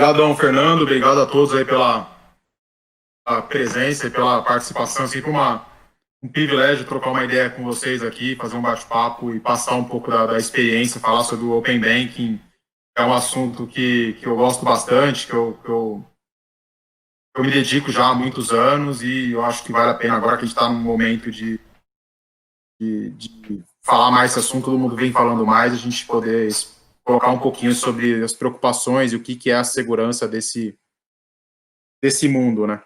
Obrigadão, Fernando. Obrigado a todos aí pela presença e pela participação. Sempre um privilégio trocar uma ideia com vocês aqui, fazer um bate-papo e passar um pouco da experiência, falar sobre o Open Banking. É um assunto que eu gosto bastante, que eu me dedico já há muitos anos e eu acho que vale a pena agora que a gente está num momento de falar mais esse assunto, todo mundo vem falando mais, a gente poder colocar um pouquinho sobre as preocupações e o que é a segurança desse mundo, né?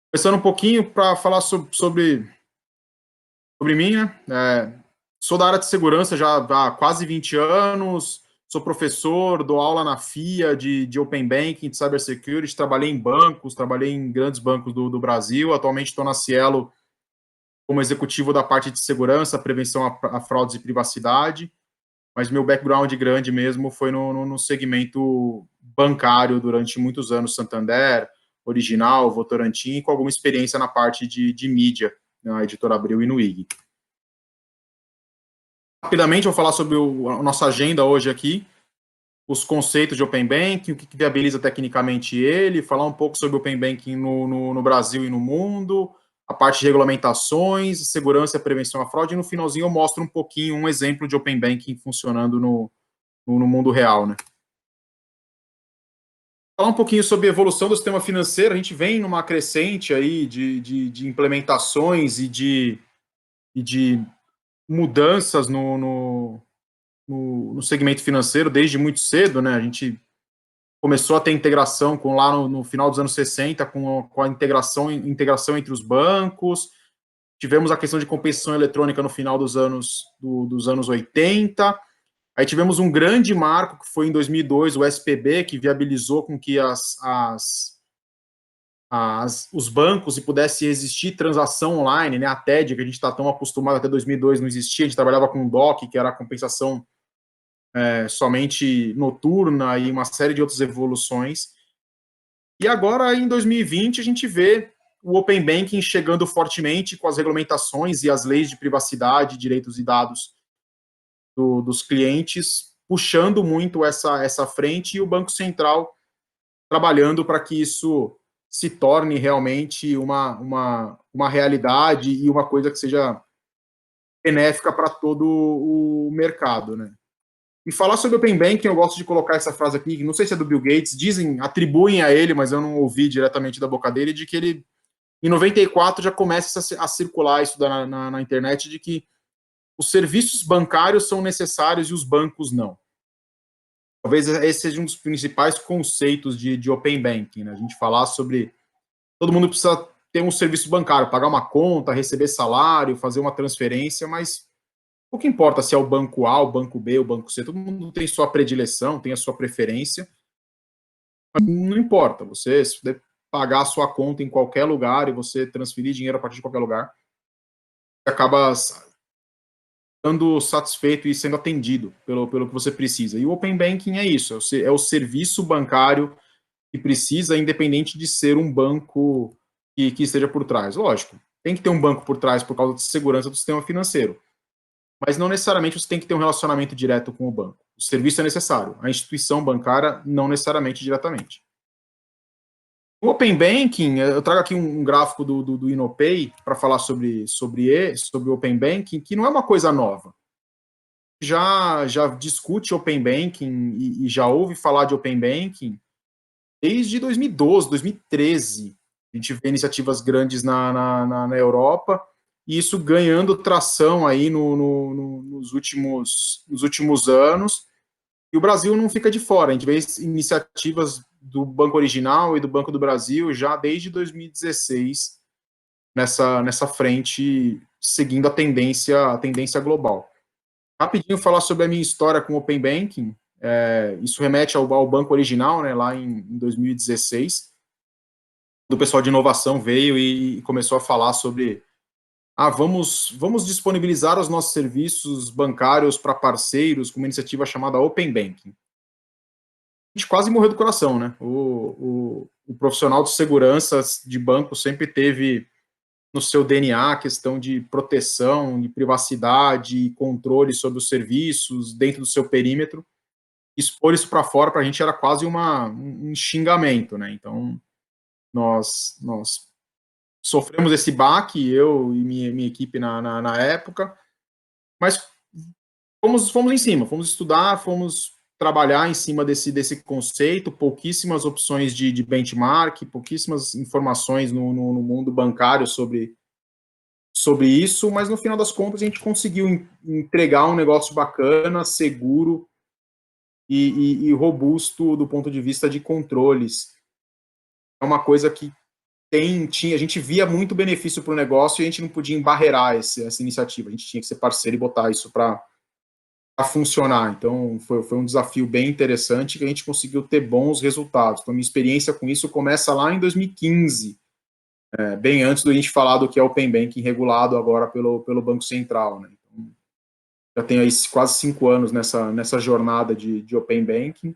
Começando um pouquinho para falar sobre mim, né? Sou da área de segurança já há quase 20 anos, sou professor, dou aula na FIA de Open Banking, de Cybersecurity, trabalhei em bancos, trabalhei em grandes bancos do Brasil, atualmente estou na Cielo como executivo da parte de segurança, prevenção a fraudes e privacidade, mas meu background grande mesmo foi no segmento bancário durante muitos anos, Santander, Original, Votorantim, com alguma experiência na parte de mídia, na Editora Abril e no IG. Rapidamente, vou falar sobre a nossa agenda hoje aqui, os conceitos de Open Banking, o que viabiliza tecnicamente ele, falar um pouco sobre Open Banking no Brasil e no mundo, a parte de regulamentações, segurança e prevenção à fraude, e no finalzinho eu mostro um pouquinho, um exemplo de Open Banking funcionando no mundo real, né? Falar um pouquinho sobre a evolução do sistema financeiro, a gente vem numa crescente aí de implementações e de mudanças no segmento financeiro desde muito cedo, né? A gente começou a ter integração lá no final dos anos 60 com a integração entre os bancos, tivemos a questão de compensação eletrônica no final dos anos 80, aí tivemos um grande marco que foi em 2002, o SPB, que viabilizou com que os bancos e pudesse existir transação online, né? A TED, que a gente está tão acostumado, até 2002 não existia, a gente trabalhava com o DOC, que era a compensação somente noturna e uma série de outras evoluções. E agora, em 2020, a gente vê o Open Banking chegando fortemente com as regulamentações e as leis de privacidade, direitos e dados dos clientes, puxando muito essa frente, e o Banco Central trabalhando para que isso se torne realmente uma realidade e uma coisa que seja benéfica para todo o mercado, né? E falar sobre Open Banking, eu gosto de colocar essa frase aqui, não sei se é do Bill Gates, atribuem a ele, mas eu não ouvi diretamente da boca dele, de que ele, em 94, já começa a circular isso na internet, de que os serviços bancários são necessários e os bancos não. Talvez esse seja um dos principais conceitos de Open Banking, né? A gente falar sobre... Todo mundo precisa ter um serviço bancário, pagar uma conta, receber salário, fazer uma transferência, mas o que importa se é o banco A, o banco B, o banco C, todo mundo tem sua predileção, tem a sua preferência, mas não importa, se puder pagar a sua conta em qualquer lugar e você transferir dinheiro a partir de qualquer lugar, você acaba estando satisfeito e sendo atendido pelo que você precisa. E o Open Banking é isso, é o serviço bancário que precisa, independente de ser um banco que esteja por trás. Lógico, tem que ter um banco por trás por causa da segurança do sistema financeiro, mas não necessariamente você tem que ter um relacionamento direto com o banco. O serviço é necessário, a instituição bancária não necessariamente diretamente. O Open Banking, eu trago aqui um gráfico do Inopay para falar sobre o Open Banking, que não é uma coisa nova. Já discute Open Banking e já ouve falar de Open Banking desde 2012, 2013. A gente vê iniciativas grandes na Europa, e isso ganhando tração aí nos últimos anos, e o Brasil não fica de fora. A gente vê iniciativas do Banco Original e do Banco do Brasil já desde 2016 nessa frente, seguindo a tendência global. Rapidinho falar sobre a minha história com o Open Banking. Isso remete ao Banco Original, né, lá em 2016, do pessoal de inovação veio e começou a falar sobre vamos disponibilizar os nossos serviços bancários para parceiros com uma iniciativa chamada Open Banking. A gente quase morreu do coração, né? O profissional de segurança de banco sempre teve no seu DNA a questão de proteção, de privacidade, controle sobre os serviços dentro do seu perímetro. expor isso para fora para a gente era quase um xingamento, né? Então, nós sofremos esse baque, eu e minha equipe na época, mas fomos em cima, fomos estudar, fomos trabalhar em cima desse conceito, pouquíssimas opções de benchmark, pouquíssimas informações no mundo bancário sobre isso, mas no final das contas a gente conseguiu entregar um negócio bacana, seguro e robusto do ponto de vista de controles. É uma coisa que a gente via muito benefício para o negócio e a gente não podia embarrear essa iniciativa, a gente tinha que ser parceiro e botar isso para funcionar. Então, foi um desafio bem interessante que a gente conseguiu ter bons resultados. Então, minha experiência com isso começa lá em 2015, bem antes da gente falar do que é o Open Banking regulado agora pelo Banco Central, né? Então, já tenho aí quase 5 anos nessa jornada de Open Banking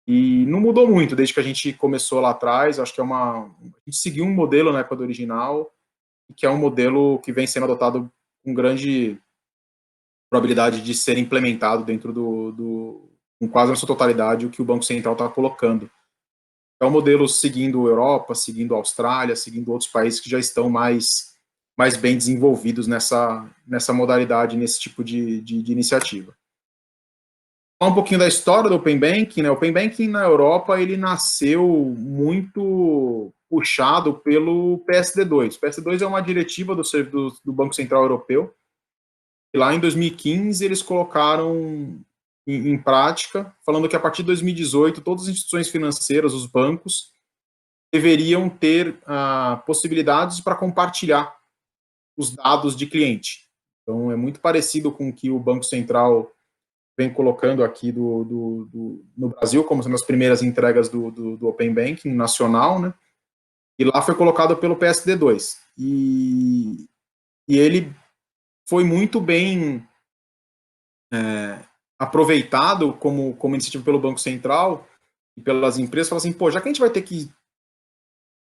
e não mudou muito desde que a gente começou lá atrás. Acho que a gente seguiu um modelo na época do original, que é um modelo que vem sendo adotado com grande probabilidade de ser implementado dentro com quase na sua totalidade, o que o Banco Central está colocando. É um modelo seguindo a Europa, seguindo a Austrália, seguindo outros países que já estão mais bem desenvolvidos nessa modalidade, nesse tipo de iniciativa. Falar um pouquinho da história do Open Banking, né? O Open Banking na Europa, ele nasceu muito puxado pelo PSD2. O PSD2 é uma diretiva do Banco Central Europeu, e lá em 2015 eles colocaram em prática, falando que a partir de 2018 todas as instituições financeiras, os bancos, deveriam ter possibilidades para compartilhar os dados de cliente. Então é muito parecido com o que o Banco Central vem colocando aqui no Brasil, como sendo as primeiras entregas do Open Banking nacional, né? E lá foi colocado pelo PSD2. E ele foi muito bem aproveitado como iniciativa pelo Banco Central e pelas empresas, falam assim, pô, já que a gente vai ter que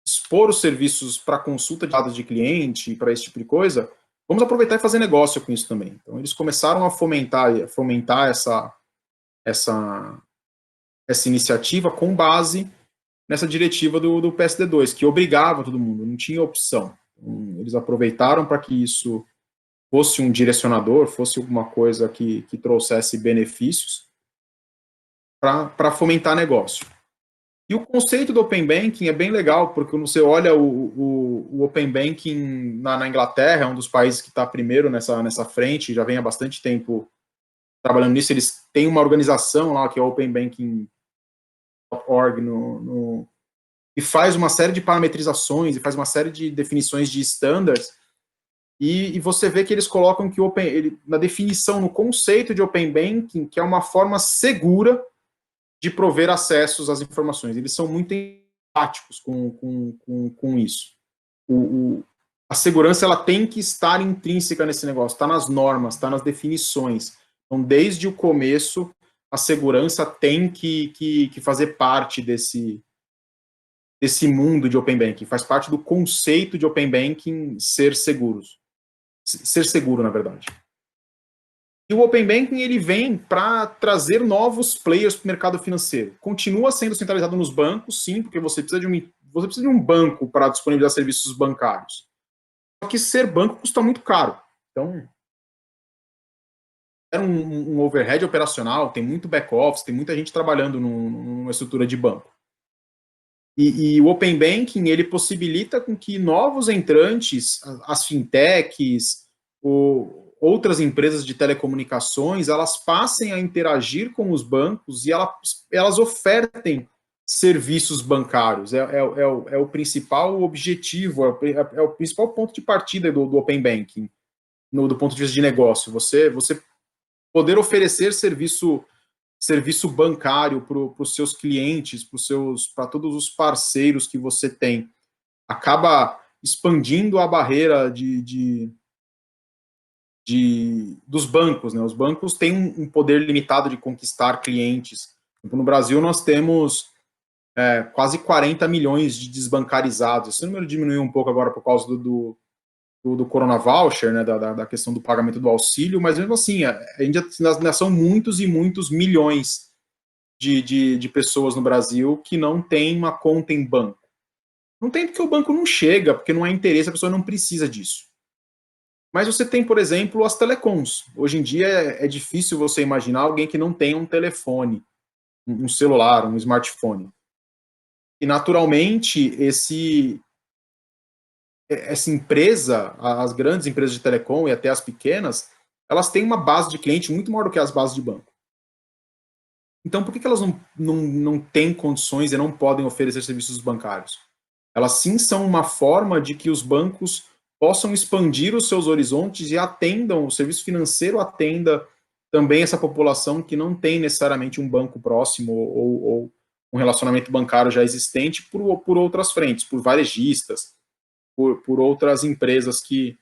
expor os serviços para consulta de dados de cliente, para esse tipo de coisa, vamos aproveitar e fazer negócio com isso também. Então, eles começaram a fomentar essa iniciativa com base nessa diretiva do PSD2, que obrigava todo mundo, não tinha opção. Então, eles aproveitaram para que isso fosse um direcionador, fosse alguma coisa que trouxesse benefícios para fomentar negócio. E o conceito do Open Banking é bem legal, porque quando você olha o Open Banking na Inglaterra, é um dos países que está primeiro nessa frente, já vem há bastante tempo trabalhando nisso. Eles têm uma organização lá, que é o Open Banking Org, e faz uma série de parametrizações, e faz uma série de definições de standards, e você vê que eles colocam que na definição, no conceito de Open Banking, que é uma forma segura de prover acessos às informações. Eles são muito empáticos com isso. A segurança ela tem que estar intrínseca nesse negócio, está nas normas, está nas definições. Então, desde o começo, a segurança tem que fazer parte desse mundo de Open Banking, faz parte do conceito de Open Banking ser seguro, na verdade. E o Open Banking ele vem para trazer novos players para o mercado financeiro. Continua sendo centralizado nos bancos, sim, porque você precisa de um banco para disponibilizar serviços bancários. Só que ser banco custa muito caro. Então, é um overhead operacional, tem muito back-office, tem muita gente trabalhando numa estrutura de banco. E o Open Banking ele possibilita com que novos entrantes, as fintechs, outras empresas de telecomunicações, elas passem a interagir com os bancos e elas ofertem serviços bancários. É o principal objetivo, é o principal ponto de partida do Open Banking, do ponto de vista de negócio. Você poder oferecer serviço bancário para os seus clientes, para todos os parceiros que você tem, acaba expandindo a barreira dos bancos, né? Os bancos têm um poder limitado de conquistar clientes. No Brasil, nós temos quase 40 milhões de desbancarizados. Esse número diminuiu um pouco agora por causa do Corona Voucher, né, da questão do pagamento do auxílio, mas mesmo assim, ainda são muitos e muitos milhões de pessoas no Brasil que não tem uma conta em banco. Não tem porque o banco não chega, porque não há interesse, a pessoa não precisa disso. Mas você tem, por exemplo, as telecoms. Hoje em dia é difícil você imaginar alguém que não tenha um telefone, um celular, um smartphone. E, naturalmente, essa empresa, as grandes empresas de telecom e até as pequenas, elas têm uma base de cliente muito maior do que as bases de banco. Então, por que elas não têm condições e não podem oferecer serviços bancários? Elas sim são uma forma de que os bancos possam expandir os seus horizontes e atendam, o serviço financeiro atenda também essa população que não tem necessariamente um banco próximo ou um relacionamento bancário já existente por outras frentes, por varejistas, por outras empresas que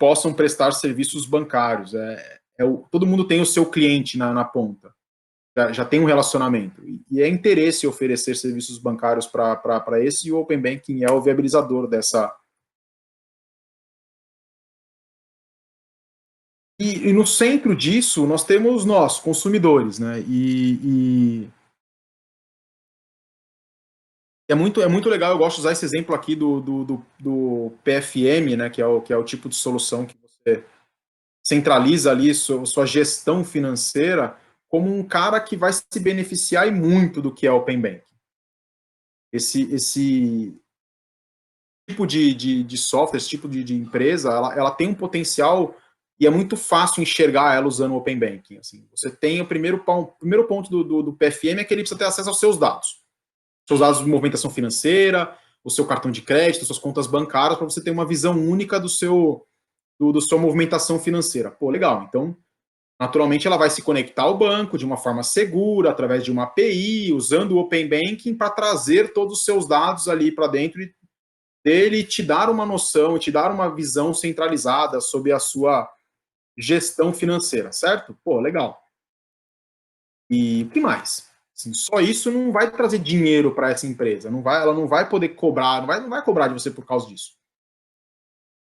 possam prestar serviços bancários. Todo mundo tem o seu cliente na ponta, já tem um relacionamento. E é interesse oferecer serviços bancários para esse, e o Open Banking é o viabilizador dessa. E no centro disso, nós temos nós, consumidores, né? É muito legal, eu gosto de usar esse exemplo aqui do PFM, né? Que é o tipo de solução que você centraliza ali sua gestão financeira como um cara que vai se beneficiar e muito do que é Open Banking. Esse tipo de software, esse tipo de empresa, ela tem um potencial e é muito fácil enxergar ela usando o Open Banking. Assim. Você tem o primeiro ponto do PFM é que ele precisa ter acesso aos seus dados. Seus dados de movimentação financeira, o seu cartão de crédito, suas contas bancárias, para você ter uma visão única da sua movimentação financeira. Pô, legal. Então, naturalmente, ela vai se conectar ao banco de uma forma segura, através de uma API, usando o Open Banking para trazer todos os seus dados ali para dentro dele, te dar uma noção, te dar uma visão centralizada sobre a sua gestão financeira, certo? Pô, legal. E o que mais? Assim, só isso não vai trazer dinheiro para essa empresa, ela não vai poder cobrar, não vai cobrar de você por causa disso.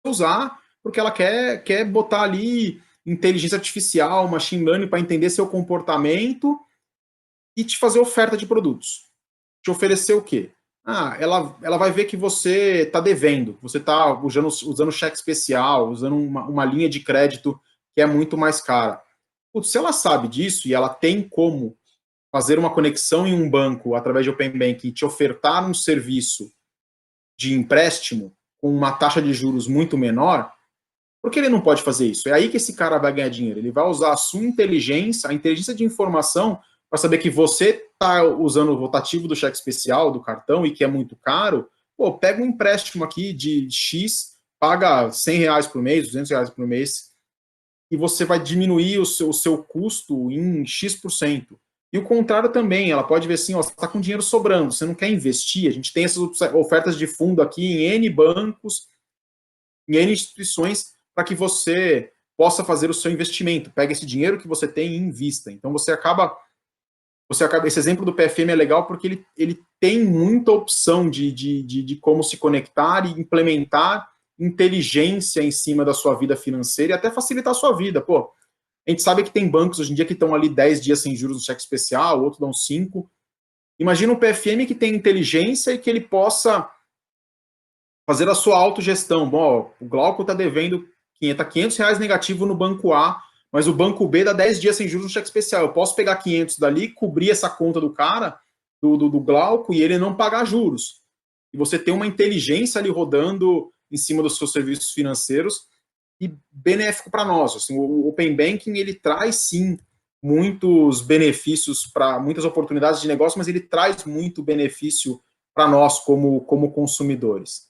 Usar porque ela quer botar ali inteligência artificial, machine learning para entender seu comportamento e te fazer oferta de produtos. Te oferecer o quê? Ela vai ver que você está devendo, você está usando cheque especial, usando uma linha de crédito que é muito mais cara. Putz, se ela sabe disso e ela tem como fazer uma conexão em um banco através de Open Banking e te ofertar um serviço de empréstimo com uma taxa de juros muito menor, por que ele não pode fazer isso? É aí que esse cara vai ganhar dinheiro. Ele vai usar a sua inteligência, a inteligência de informação, para saber que você está usando o rotativo do cheque especial, do cartão, e que é muito caro. Pô, pega um empréstimo aqui de X, paga R$100 por mês, R$200 por mês, e você vai diminuir o seu custo em X%. E o contrário também, ela pode ver assim, ó, você está com dinheiro sobrando, você não quer investir, a gente tem essas ofertas de fundo aqui em N bancos, em N instituições, para que você possa fazer o seu investimento. Pega esse dinheiro que você tem e invista. Então você acaba esse exemplo do PFM é legal porque ele tem muita opção de como se conectar e implementar inteligência em cima da sua vida financeira e até facilitar a sua vida. Pô, a gente sabe que tem bancos hoje em dia que estão ali 10 dias sem juros no cheque especial, outros dão 5. Imagina um PFM que tem inteligência e que ele possa fazer a sua autogestão. Bom, o Glauco está devendo R$500 negativo no banco A, mas o banco B dá 10 dias sem juros no cheque especial. Eu posso pegar 500 dali, cobrir essa conta do cara, do Glauco, e ele não pagar juros. E você tem uma inteligência ali rodando em cima dos seus serviços financeiros e benéfico para nós. Assim, o Open Banking, ele traz, sim, muitos benefícios, para muitas oportunidades de negócio, mas ele traz muito benefício para nós como consumidores.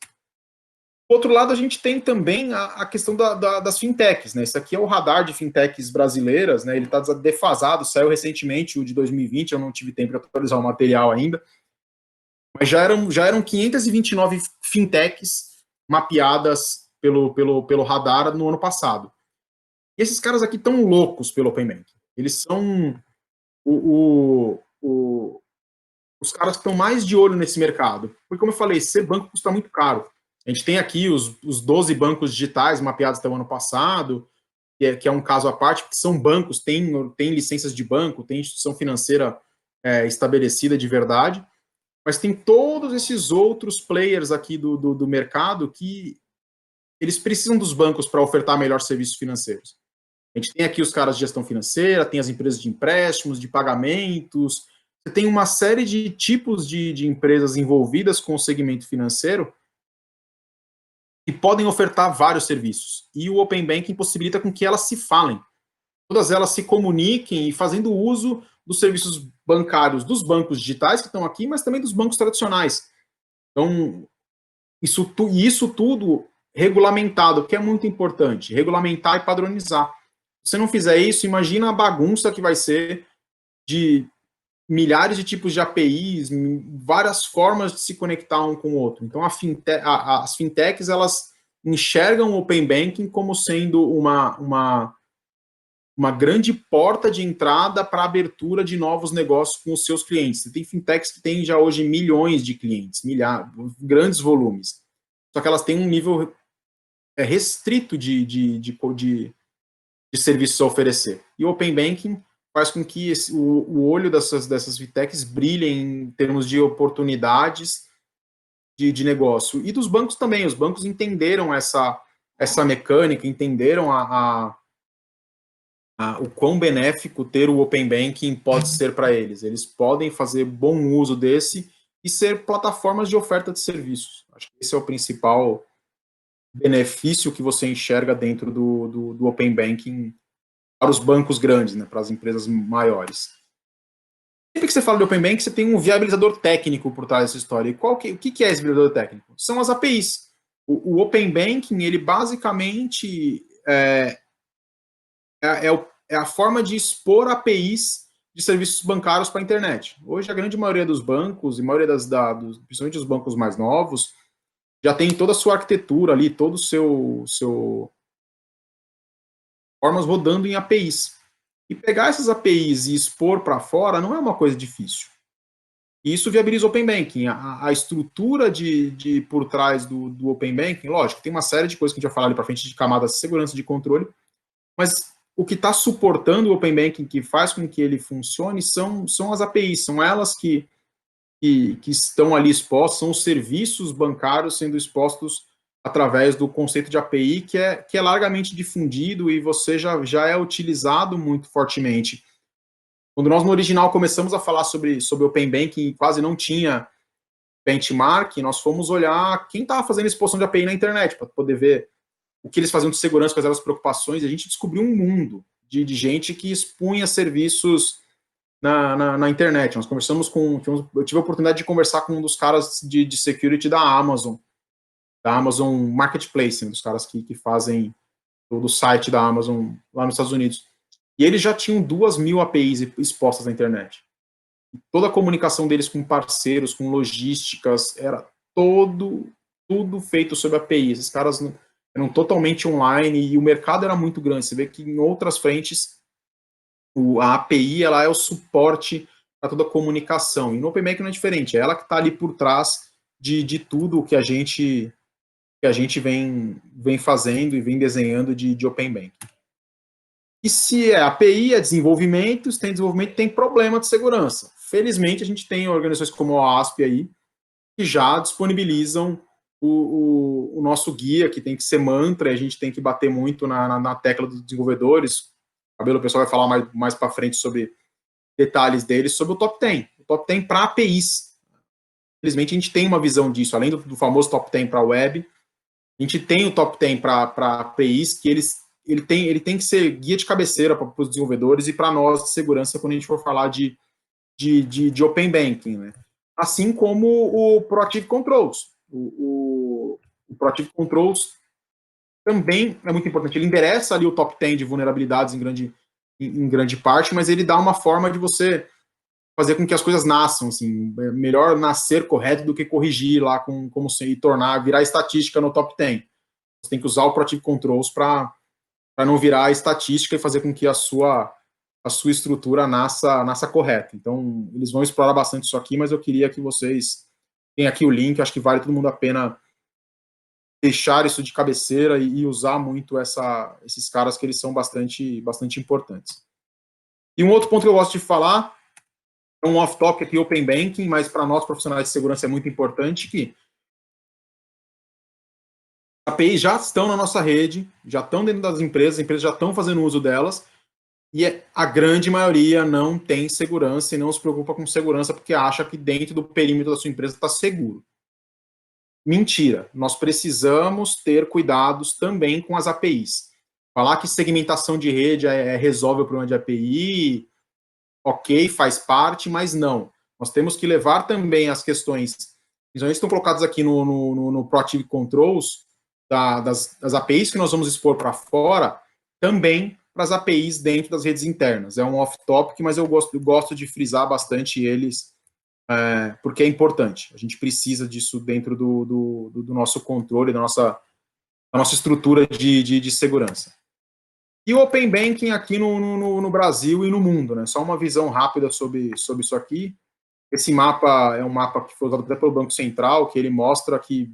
Do outro lado, a gente tem também a questão das fintechs, né? Esse aqui é o radar de fintechs brasileiras, né? Ele está defasado, saiu recentemente o de 2020, eu não tive tempo de atualizar o material ainda, mas já eram 529 fintechs mapeadas pelo radar no ano passado. E esses caras aqui estão loucos pelo Open Banking. Eles são os caras que estão mais de olho nesse mercado. Porque, como eu falei, ser banco custa muito caro. A gente tem aqui os 12 bancos digitais mapeados até o ano passado, que é um caso à parte, porque são bancos, tem licenças de banco, tem instituição financeira estabelecida de verdade, mas tem todos esses outros players aqui do mercado que eles precisam dos bancos para ofertar melhores serviços financeiros. A gente tem aqui os caras de gestão financeira, tem as empresas de empréstimos, de pagamentos, você tem uma série de tipos de empresas envolvidas com o segmento financeiro que podem ofertar vários serviços. E o Open Banking possibilita com que elas se falem. Todas elas se comuniquem e fazendo uso dos serviços bancários dos bancos digitais que estão aqui, mas também dos bancos tradicionais. Então, isso tudo regulamentado, que é muito importante, regulamentar e padronizar. Se você não fizer isso, imagina a bagunça que vai ser de milhares de tipos de APIs, várias formas de se conectar um com o outro. Então, as fintechs, elas enxergam o Open Banking como sendo uma grande porta de entrada para a abertura de novos negócios com os seus clientes. Você tem fintechs que têm já hoje milhões de clientes, grandes volumes. Só que elas têm um nível restrito de serviços a oferecer. E o Open Banking faz com que o olho dessas fintechs brilhe em termos de oportunidades de negócio. E dos bancos também. Os bancos entenderam essa mecânica, entenderam o quão benéfico ter o Open Banking pode ser para eles. Eles podem fazer bom uso desse e ser plataformas de oferta de serviços. Acho que esse é o principal benefício que você enxerga dentro do Open Banking para os bancos grandes, né, para as empresas maiores. Sempre que você fala de Open Banking, você tem um viabilizador técnico por trás dessa história. E o que é esse viabilizador técnico? São as APIs. O Open Banking, ele basicamente é a forma de expor APIs de serviços bancários para a internet. Hoje, a grande maioria dos bancos, e a maioria principalmente os bancos mais novos, já tem toda a sua arquitetura ali, todo o seu formas rodando em APIs. E pegar essas APIs e expor para fora não é uma coisa difícil. E isso viabiliza o Open Banking. A estrutura por trás do Open Banking, lógico, tem uma série de coisas que a gente vai falar ali para frente de camadas de segurança, de controle, mas o que está suportando o Open Banking, que faz com que ele funcione, são as APIs, são elas que estão ali expostas, são os serviços bancários sendo expostos através do conceito de API, que é largamente difundido e você já é utilizado muito fortemente. Quando nós, no original, começamos a falar sobre Open Banking e quase não tinha benchmark, nós fomos olhar quem estava fazendo exposição de API na internet, para poder ver o que eles faziam de segurança, quais eram as preocupações, e a gente descobriu um mundo de gente que expunha serviços na internet. Nós conversamos eu tive a oportunidade de conversar com um dos caras de security da Amazon Marketplace, dos caras que fazem todo o site da Amazon lá nos Estados Unidos. E eles já tinham 2.000 APIs expostas na internet. E toda a comunicação deles com parceiros, com logísticas, era tudo feito sobre APIs. Esses caras eram totalmente online e o mercado era muito grande. Você vê que em outras frentes a API ela é o suporte para toda a comunicação. E no Open Banking não é diferente. É ela que está ali por trás de tudo que a gente vem fazendo e vem desenhando de Open Banking. E se é API, é desenvolvimento, se tem desenvolvimento, tem problema de segurança. Felizmente, a gente tem organizações como a OASP aí, que já disponibilizam o nosso guia, que tem que ser mantra, e a gente tem que bater muito na tecla dos desenvolvedores. O pessoal vai falar mais para frente sobre detalhes deles, sobre o Top 10. O Top 10 para APIs. Felizmente, a gente tem uma visão disso, além do famoso Top 10 para web, a gente tem o Top 10 para APIs, que ele tem que ser guia de cabeceira para os desenvolvedores e para nós de segurança quando a gente for falar de Open Banking, né? Assim como o Proactive Controls. O Proactive Controls também é muito importante. Ele endereça ali o top 10 de vulnerabilidades em grande parte, mas ele dá uma forma de você fazer com que as coisas nasçam, assim, é melhor nascer correto do que corrigir lá como se virar estatística no top 10. Você tem que usar o Proactive Controls para não virar estatística e fazer com que a sua estrutura nasça correta. Então, eles vão explorar bastante isso aqui, mas eu queria que vocês tenham aqui o link, acho que vale todo mundo a pena deixar isso de cabeceira e usar muito esses caras, que eles são bastante importantes. E um outro ponto que eu gosto de falar É um off-topic aqui, Open Banking, mas para nós profissionais de segurança é muito importante que as APIs já estão na nossa rede, já estão dentro das empresas, as empresas já estão fazendo uso delas, e a grande maioria não tem segurança e não se preocupa com segurança porque acha que dentro do perímetro da sua empresa está seguro. Mentira, nós precisamos ter cuidados também com as APIs. Falar que segmentação de rede resolve o problema de API, ok, faz parte, mas não. Nós temos que levar também as questões, principalmente estão colocadas aqui no Proactive Controls, das APIs que nós vamos expor para fora, também para as APIs dentro das redes internas. É um off-topic, mas eu gosto de frisar bastante eles, porque é importante. A gente precisa disso dentro do nosso controle, da nossa estrutura de segurança. E o Open Banking aqui no Brasil e no mundo, né? Só uma visão rápida sobre isso aqui. Esse mapa é um mapa que foi usado até pelo Banco Central, que ele mostra que,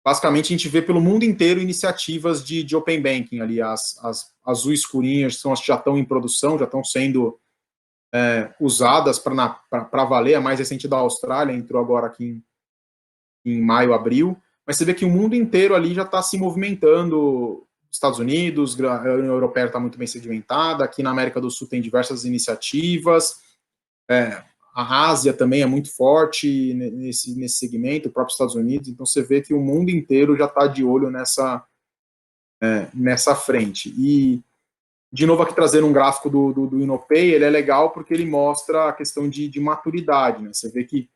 basicamente, a gente vê pelo mundo inteiro iniciativas de Open Banking ali. As azul escurinhas são as que já estão em produção, já estão sendo usadas para valer. A mais recente da Austrália entrou agora aqui em maio, abril. Mas você vê que o mundo inteiro ali já está se movimentando. Estados Unidos, a União Europeia está muito bem sedimentada, aqui na América do Sul tem diversas iniciativas, a Ásia também é muito forte nesse segmento, o próprio Estados Unidos, então você vê que o mundo inteiro já está de olho nessa frente. E, de novo, aqui trazendo um gráfico do Inopay, ele é legal porque ele mostra a questão de maturidade, né? Você vê que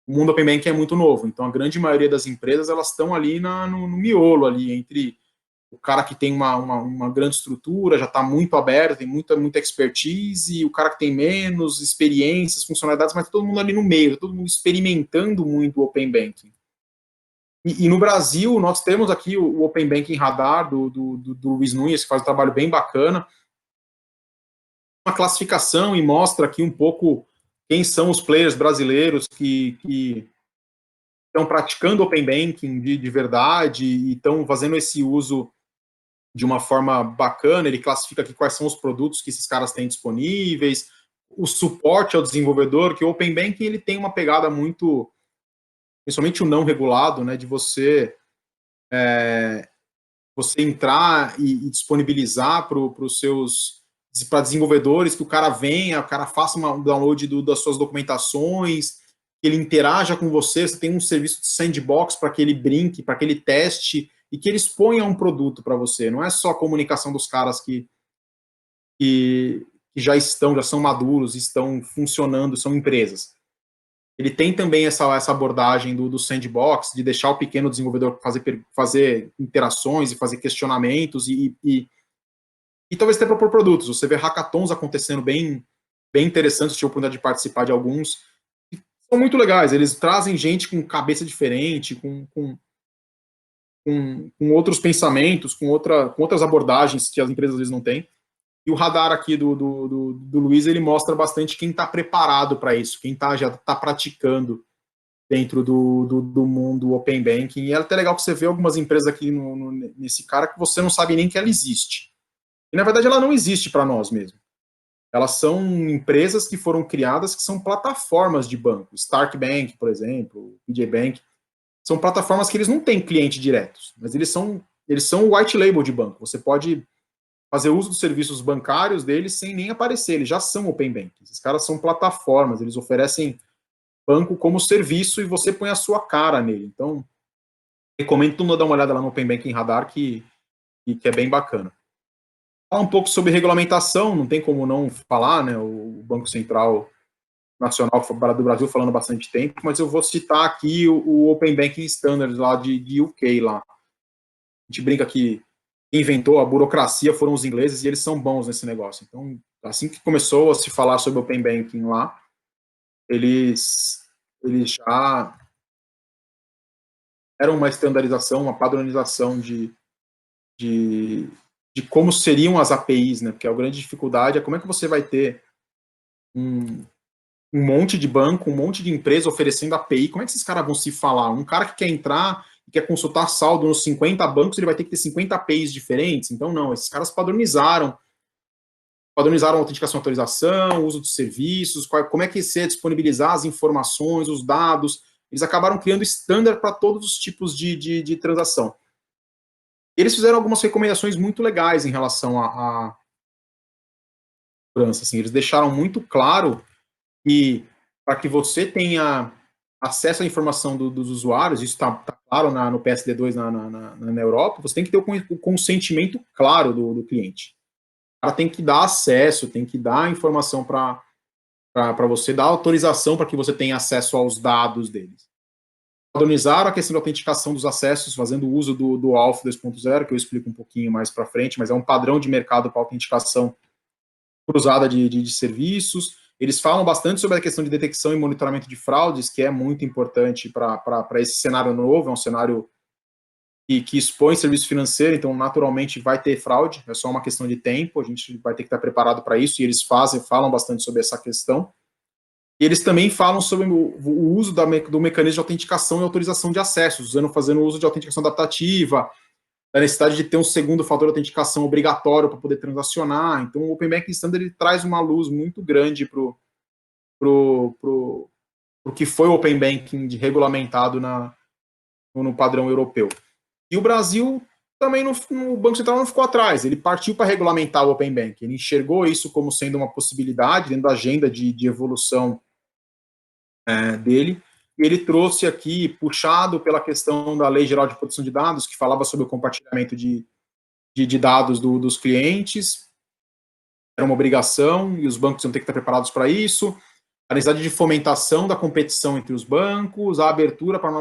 o mundo Open Banking é muito novo, então a grande maioria das empresas elas estão ali no miolo, ali entre o cara que tem uma grande estrutura, já está muito aberto, tem muita expertise, e o cara que tem menos experiências, funcionalidades, mas todo mundo ali no meio, todo mundo experimentando muito o Open Banking. E no Brasil, nós temos aqui o Open Banking Radar, do Luiz Nunes, que faz um trabalho bem bacana, uma classificação e mostra aqui um pouco quem são os players brasileiros que estão praticando Open Banking de verdade e estão fazendo esse uso de uma forma bacana. Ele classifica aqui quais são os produtos que esses caras têm disponíveis, o suporte ao desenvolvedor, que o Open Banking ele tem uma pegada muito, principalmente o não regulado, né, de você entrar e disponibilizar para os seus desenvolvedores, que o cara venha, o cara faça um download das suas documentações, que ele interaja com você tem um serviço de sandbox para que ele brinque, para que ele teste e que ele exponha um produto para você. Não é só a comunicação dos caras que já são maduros, estão funcionando, são empresas. Ele tem também essa abordagem do sandbox, de deixar o pequeno desenvolvedor fazer interações e fazer questionamentos e talvez até propor produtos. Você vê hackathons acontecendo bem interessantes, tive a oportunidade de participar de alguns, que são muito legais. Eles trazem gente com cabeça diferente, com outros pensamentos, com outras abordagens que as empresas às vezes não têm. E o radar aqui do Luiz, ele mostra bastante quem está preparado para isso, quem já está praticando dentro do mundo Open Banking. E é até legal que você vê algumas empresas aqui nesse cara que você não sabe nem que ela existe. E, na verdade, ela não existe para nós mesmo. Elas são empresas que foram criadas, que são plataformas de banco. Stark Bank, por exemplo, PJ Bank. São plataformas que eles não têm cliente diretos, mas eles são o white label de banco. Você pode fazer uso dos serviços bancários deles sem nem aparecer, eles já são Open Banking. Esses caras são plataformas, eles oferecem banco como serviço e você põe a sua cara nele. Então, recomendo todo mundo dar uma olhada lá no Open Banking Radar, que é bem bacana. Falar um pouco sobre regulamentação, não tem como não falar, né? O Banco Central Nacional do Brasil falando bastante tempo, mas eu vou citar aqui o Open Banking Standards lá de UK lá. A gente brinca que quem inventou a burocracia foram os ingleses e eles são bons nesse negócio. Então, assim que começou a se falar sobre Open Banking lá, eles já eram uma estandarização, uma padronização de como seriam as APIs, né? Porque a grande dificuldade é como é que você vai ter um monte de banco, um monte de empresa oferecendo API, como é que esses caras vão se falar? Um cara que quer entrar e quer consultar saldo nos 50 bancos, ele vai ter que ter 50 APIs diferentes? Então, não, esses caras padronizaram padronizaram a autenticação e atualização, uso de serviços, como é que você disponibilizar as informações, os dados. Eles acabaram criando standard para todos os tipos de transação. Eles fizeram algumas recomendações muito legais em relação à segurança. Assim, eles deixaram muito claro que para que você tenha acesso à informação dos usuários, isso está claro no PSD2 na Europa, você tem que ter o consentimento claro do cliente. O cara tem que dar acesso, tem que dar informação para você, dar autorização para que você tenha acesso aos dados deles. Padronizaram a questão da autenticação dos acessos, fazendo uso do ALF 2.0, que eu explico um pouquinho mais para frente, mas é um padrão de mercado para autenticação cruzada de serviços. Eles falam bastante sobre a questão de detecção e monitoramento de fraudes, que é muito importante para esse cenário novo, é um cenário que expõe serviço financeiro, então naturalmente vai ter fraude, é só uma questão de tempo, a gente vai ter que estar preparado para isso, e eles falam bastante sobre essa questão. E eles também falam sobre o uso do mecanismo de autenticação e autorização de acessos, fazendo uso de autenticação adaptativa, da necessidade de ter um segundo fator de autenticação obrigatório para poder transacionar. Então, o Open Banking Standard ele traz uma luz muito grande para o que foi o Open Banking regulamentado no padrão europeu. E o Brasil também, o Banco Central não ficou atrás, ele partiu para regulamentar o Open Banking, ele enxergou isso como sendo uma possibilidade dentro da agenda de evolução dele, e ele trouxe aqui, puxado pela questão da Lei Geral de Proteção de Dados, que falava sobre o compartilhamento de dados dos clientes, era uma obrigação, e os bancos iam ter que estar preparados para isso, a necessidade de fomentação da competição entre os bancos, a abertura para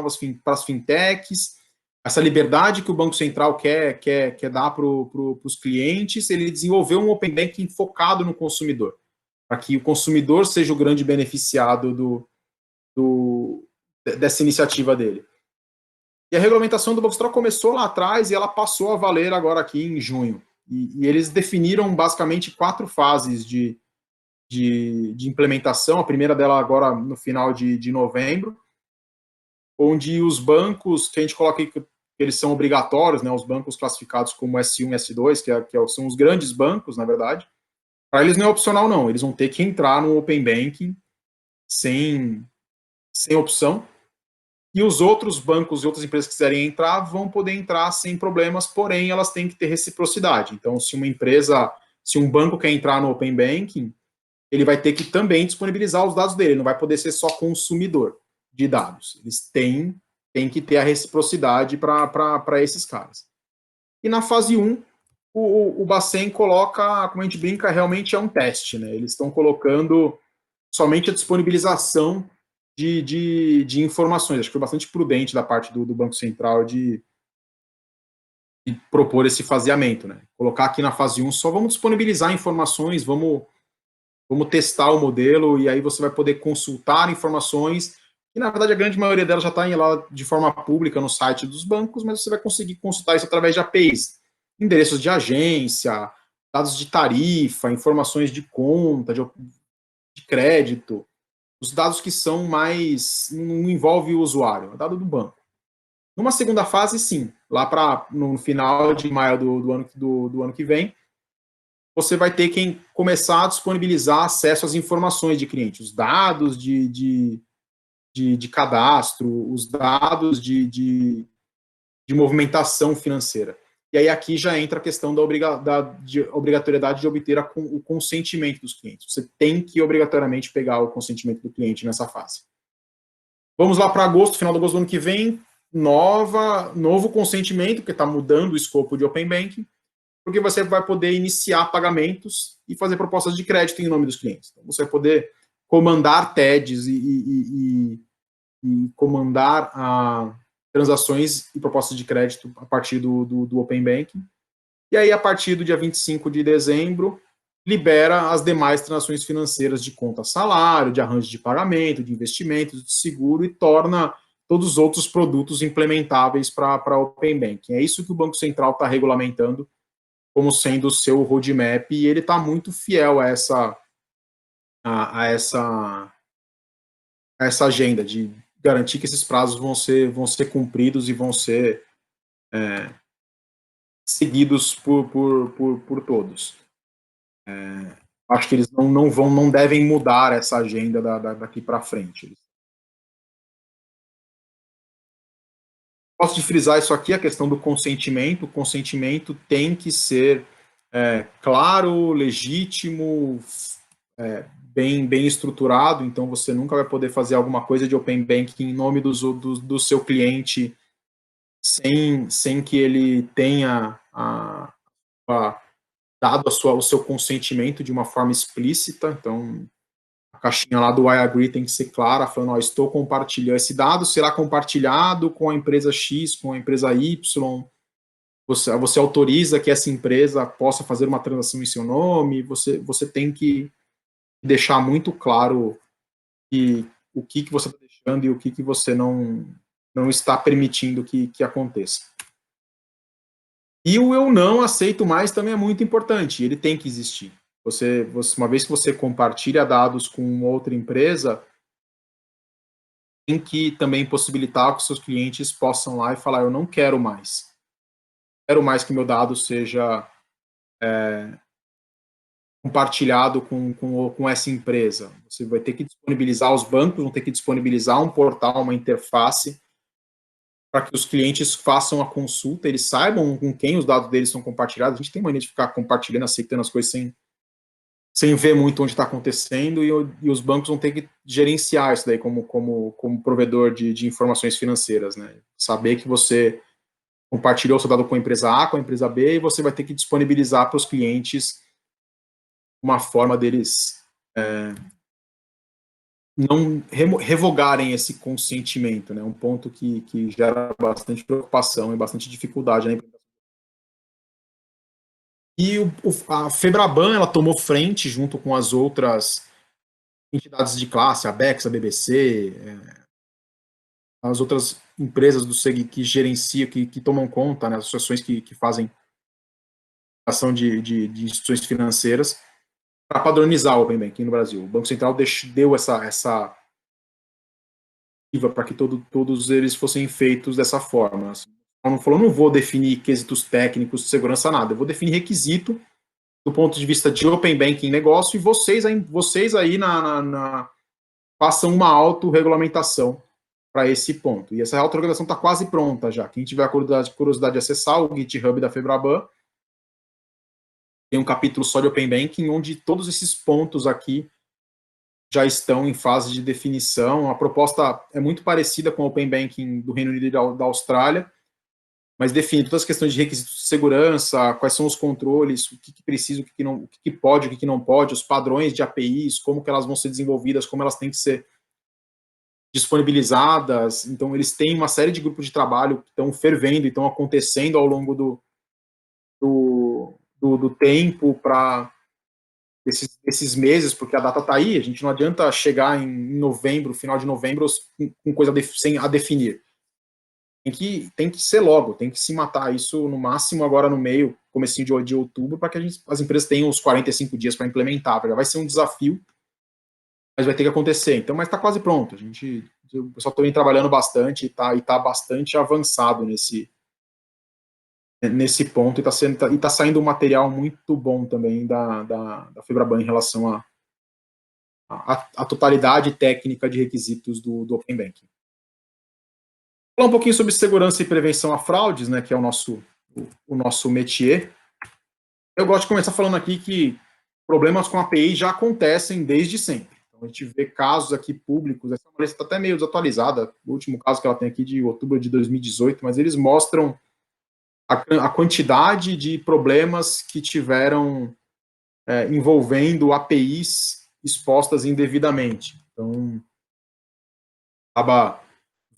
as fintechs, essa liberdade que o Banco Central quer dar para os clientes, ele desenvolveu um Open Banking focado no consumidor, para que o consumidor seja o grande beneficiado dessa iniciativa dele. E a regulamentação do Banco Central começou lá atrás e ela passou a valer agora aqui em junho. E eles definiram basicamente 4 fases de implementação, a primeira dela agora no final de novembro, onde os bancos, que a gente coloca aí que eles são obrigatórios, né, os bancos classificados como S1 e S2, são os grandes bancos, na verdade, para eles não é opcional não, eles vão ter que entrar no Open Banking sem opção, e os outros bancos e outras empresas que quiserem entrar vão poder entrar sem problemas, porém elas têm que ter reciprocidade. Então, se um banco quer entrar no Open Banking, ele vai ter que também disponibilizar os dados dele, ele não vai poder ser só consumidor de dados. Eles têm que ter a reciprocidade para esses caras. E na fase 1, o Bacen coloca, como a gente brinca, realmente é um teste, né? Eles estão colocando somente a disponibilização de informações. Acho que foi bastante prudente da parte do Banco Central de propor esse faseamento, né? Colocar aqui na fase 1, só vamos disponibilizar informações, vamos testar o modelo, e aí você vai poder consultar informações, e na verdade a grande maioria delas já está lá de forma pública no site dos bancos, mas você vai conseguir consultar isso através de APIs, endereços de agência, dados de tarifa, informações de conta, de crédito, os dados que são mais, não envolve o usuário, é dado do banco. Numa segunda fase, sim, lá no final de maio do ano que vem, você vai ter que começar a disponibilizar acesso às informações de cliente, os dados de cadastro, os dados de movimentação financeira. E aí aqui já entra a questão da obrigatoriedade de obter o consentimento dos clientes. Você tem que obrigatoriamente pegar o consentimento do cliente nessa fase. Vamos lá para agosto, final de agosto do ano que vem, novo consentimento, porque está mudando o escopo de Open Banking, porque você vai poder iniciar pagamentos e fazer propostas de crédito em nome dos clientes. Então, você vai poder comandar TEDs e comandar transações e propostas de crédito a partir do Open Banking. E aí, a partir do dia 25 de dezembro, libera as demais transações financeiras de conta salário, de arranjo de pagamento, de investimentos, de seguro, e torna todos os outros produtos implementáveis para Open Banking. É isso que o Banco Central está regulamentando como sendo o seu roadmap, e ele está muito fiel a essa agenda de garantir que esses prazos vão ser cumpridos e vão ser seguidos por todos. Acho que eles não devem mudar essa agenda daqui para frente. Posso de frisar isso aqui, a questão do consentimento. O consentimento tem que ser claro, legítimo, bem estruturado, então você nunca vai poder fazer alguma coisa de Open Banking em nome do seu cliente sem que ele tenha dado o seu consentimento de uma forma explícita. Então, a caixinha lá do I agree tem que ser clara, falando, ó, estou compartilhando, esse dado será compartilhado com a empresa X, com a empresa Y, você autoriza que essa empresa possa fazer uma transação em seu nome, você tem que deixar muito claro o que você está deixando e o que você não está permitindo que aconteça. E o eu não aceito mais também é muito importante, ele tem que existir. Uma vez que você compartilha dados com outra empresa, tem que também possibilitar que seus clientes possam lá e falar, eu não quero mais. Quero mais que meu dado seja compartilhado com essa empresa. Você vai ter que disponibilizar, os bancos vão ter que disponibilizar um portal, uma interface, para que os clientes façam a consulta, eles saibam com quem os dados deles são compartilhados. A gente tem mania de ficar compartilhando, aceitando as coisas sem ver muito onde está acontecendo, e os bancos vão ter que gerenciar isso daí como provedor de informações financeiras, né? Saber que você compartilhou o seu dado com a empresa A, com a empresa B, e você vai ter que disponibilizar para os clientes uma forma deles não revogarem esse consentimento, né? Um ponto que gera bastante preocupação e bastante dificuldade, né? E a Febraban, ela tomou frente junto com as outras entidades de classe, a Bex, a BBC, as outras empresas do SEG que gerenciam, que tomam conta, né? As associações que fazem ação de instituições financeiras, para padronizar o Open Banking no Brasil. O Banco Central deu essa para que todos eles fossem feitos dessa forma. Não falou, não vou definir quesitos técnicos de segurança, nada. Eu vou definir requisito do ponto de vista de Open Banking negócio, e vocês aí façam uma autorregulamentação para esse ponto. E essa autorregulação está quase pronta já. Quem tiver a curiosidade de acessar o GitHub da Febraban, tem um capítulo só de Open Banking, onde todos esses pontos aqui já estão em fase de definição. A proposta é muito parecida com o Open Banking do Reino Unido e da Austrália, mas define todas as questões de requisitos de segurança, quais são os controles, o que precisa, o que pode, o que não pode, os padrões de APIs, como que elas vão ser desenvolvidas, como elas têm que ser disponibilizadas. Então, eles têm uma série de grupos de trabalho que estão fervendo e estão acontecendo ao longo do tempo para esses meses, porque a data está aí, a gente não adianta chegar em novembro, final de novembro, com coisa sem a definir. Tem que ser logo, tem que se matar isso no máximo agora no meio, comecinho de outubro, para que as empresas tenham os 45 dias para implementar. Vai ser um desafio, mas vai ter que acontecer. Então, mas está quase pronto. O pessoal também trabalhando bastante e tá bastante avançado nesse ponto, e tá saindo um material muito bom também da Febraban em relação a totalidade técnica de requisitos do Open Banking. Falar um pouquinho sobre segurança e prevenção a fraudes, né, que é o nosso métier. Eu gosto de começar falando aqui que problemas com API já acontecem desde sempre. Então, a gente vê casos aqui públicos, essa lista está até meio desatualizada, o último caso que ela tem aqui de outubro de 2018, mas eles mostram a quantidade de problemas que tiveram envolvendo APIs expostas indevidamente. Então, acaba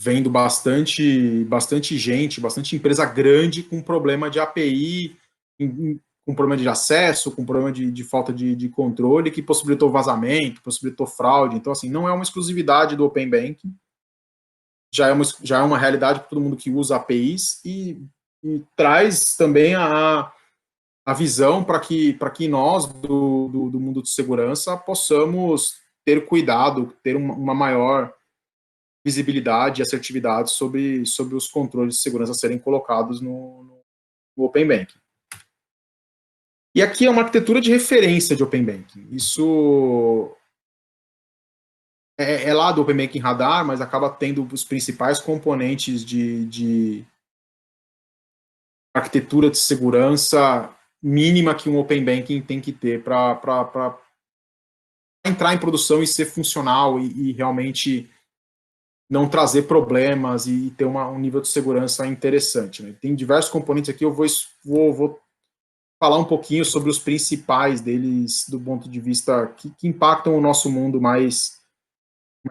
vendo bastante gente, bastante empresa grande com problema de API, com problema de acesso, com problema de falta de controle, que possibilitou vazamento, possibilitou fraude. Então, assim, não é uma exclusividade do Open Banking, já é uma realidade para todo mundo que usa APIs, e traz também a visão para que nós, do mundo de segurança, possamos ter cuidado, ter uma maior visibilidade e assertividade sobre os controles de segurança a serem colocados no Open Banking. E aqui é uma arquitetura de referência de Open Banking. Isso é lá do Open Banking Radar, mas acaba tendo os principais componentes de arquitetura de segurança mínima que um Open Banking tem que ter para entrar em produção e ser funcional e realmente não trazer problemas e ter um nível de segurança interessante. Né? Tem diversos componentes aqui, eu vou falar um pouquinho sobre os principais deles do ponto de vista que impactam o nosso mundo mais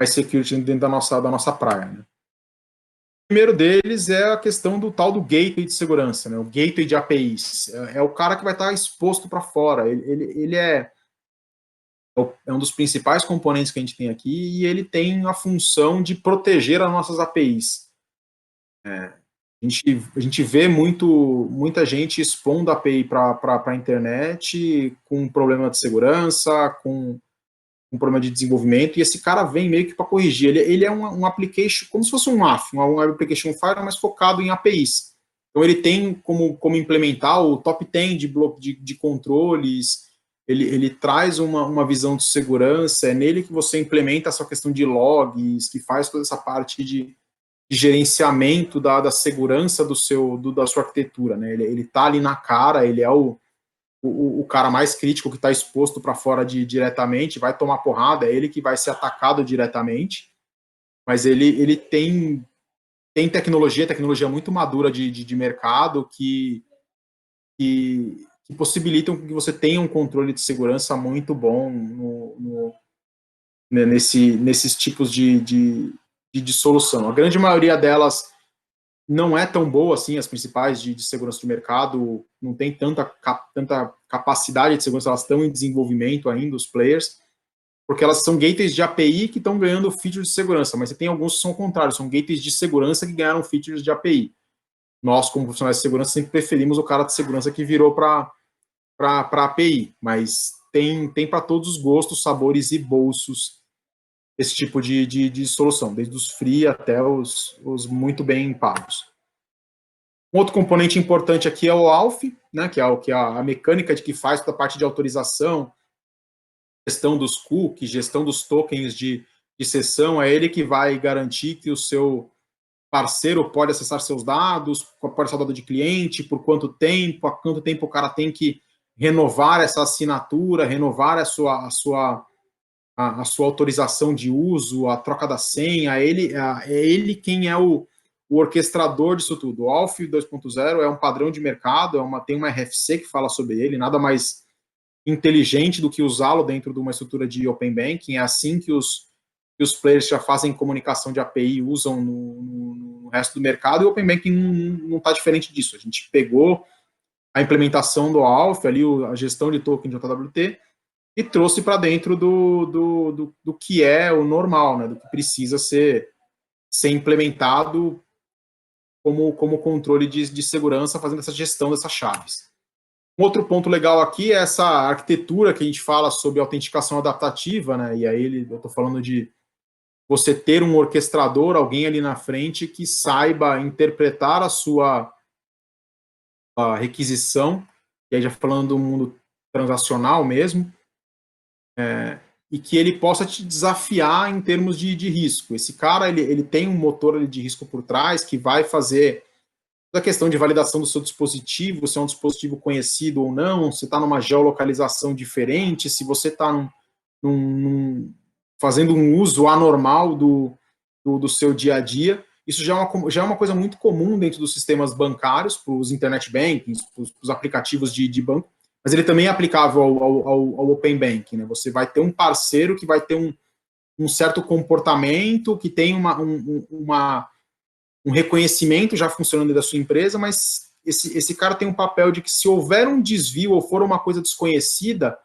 security dentro da nossa praia. Né? O primeiro deles é a questão do tal do gateway de segurança, né? O gateway de APIs. É o cara que vai estar exposto para fora. Ele é um dos principais componentes que a gente tem aqui e ele tem a função de proteger as nossas APIs. A gente vê muita gente expondo a API para a internet com problema de segurança, com um problema de desenvolvimento, e esse cara vem meio que para corrigir. Ele é um application, como se fosse um AF, um application fire, mas focado em APIs. Então ele tem como implementar o top 10 de controles, ele traz uma visão de segurança, é nele que você implementa essa questão de logs, que faz toda essa parte de gerenciamento da segurança da sua arquitetura. Né? Ele tá ali na cara, ele é o cara mais crítico que está exposto para fora diretamente, vai tomar porrada, é ele que vai ser atacado diretamente, mas ele tem tecnologia muito madura de mercado que possibilitam que você tenha um controle de segurança muito bom nesses tipos de solução. A grande maioria delas não é tão boa assim, as principais de segurança de mercado não tem tanta capacidade de segurança, elas estão em desenvolvimento ainda, os players, porque elas são gateways de API que estão ganhando features de segurança, mas você tem alguns que são o contrário, são gateways de segurança que ganharam features de API. Nós, como profissionais de segurança, sempre preferimos o cara de segurança que virou para API, mas tem para todos os gostos, sabores e bolsos esse tipo de solução, desde os free até os muito bem pagos. Um outro componente importante aqui é o ALF, né, que é a mecânica de que faz toda a parte de autorização, gestão dos cookies, gestão dos tokens de sessão, é ele que vai garantir que o seu parceiro pode acessar seus dados, pode acessar o dado de cliente, por quanto tempo, há quanto tempo o cara tem que renovar essa assinatura, renovar a sua autorização de uso, a troca da senha, é ele quem é o orquestrador disso tudo. O ALF 2.0 é um padrão de mercado, tem uma RFC que fala sobre ele, nada mais inteligente do que usá-lo dentro de uma estrutura de Open Banking, é assim que os players já fazem comunicação de API, usam no resto do mercado, e o Open Banking não está diferente disso. A gente pegou a implementação do ALF, ali, a gestão de token de JWT, e trouxe para dentro do que é o normal, né, do que precisa ser implementado como controle de segurança, fazendo essa gestão dessas chaves. Um outro ponto legal aqui é essa arquitetura que a gente fala sobre autenticação adaptativa, né, e aí eu estou falando de você ter um orquestrador, alguém ali na frente que saiba interpretar a sua requisição, e aí já falando do mundo transacional mesmo, e que ele possa te desafiar em termos de risco. Esse cara, ele tem um motor ali de risco por trás que vai fazer toda a questão de validação do seu dispositivo, se é um dispositivo conhecido ou não, se está numa geolocalização diferente, se você está fazendo um uso anormal do seu dia a dia. Isso já é uma coisa muito comum dentro dos sistemas bancários, para os internet bankings, para os aplicativos de banco, mas ele também é aplicável ao Open Banking. Né? Você vai ter um parceiro que vai ter um certo comportamento, que tem um reconhecimento já funcionando da sua empresa, mas esse cara tem um papel de que se houver um desvio ou for uma coisa desconhecida,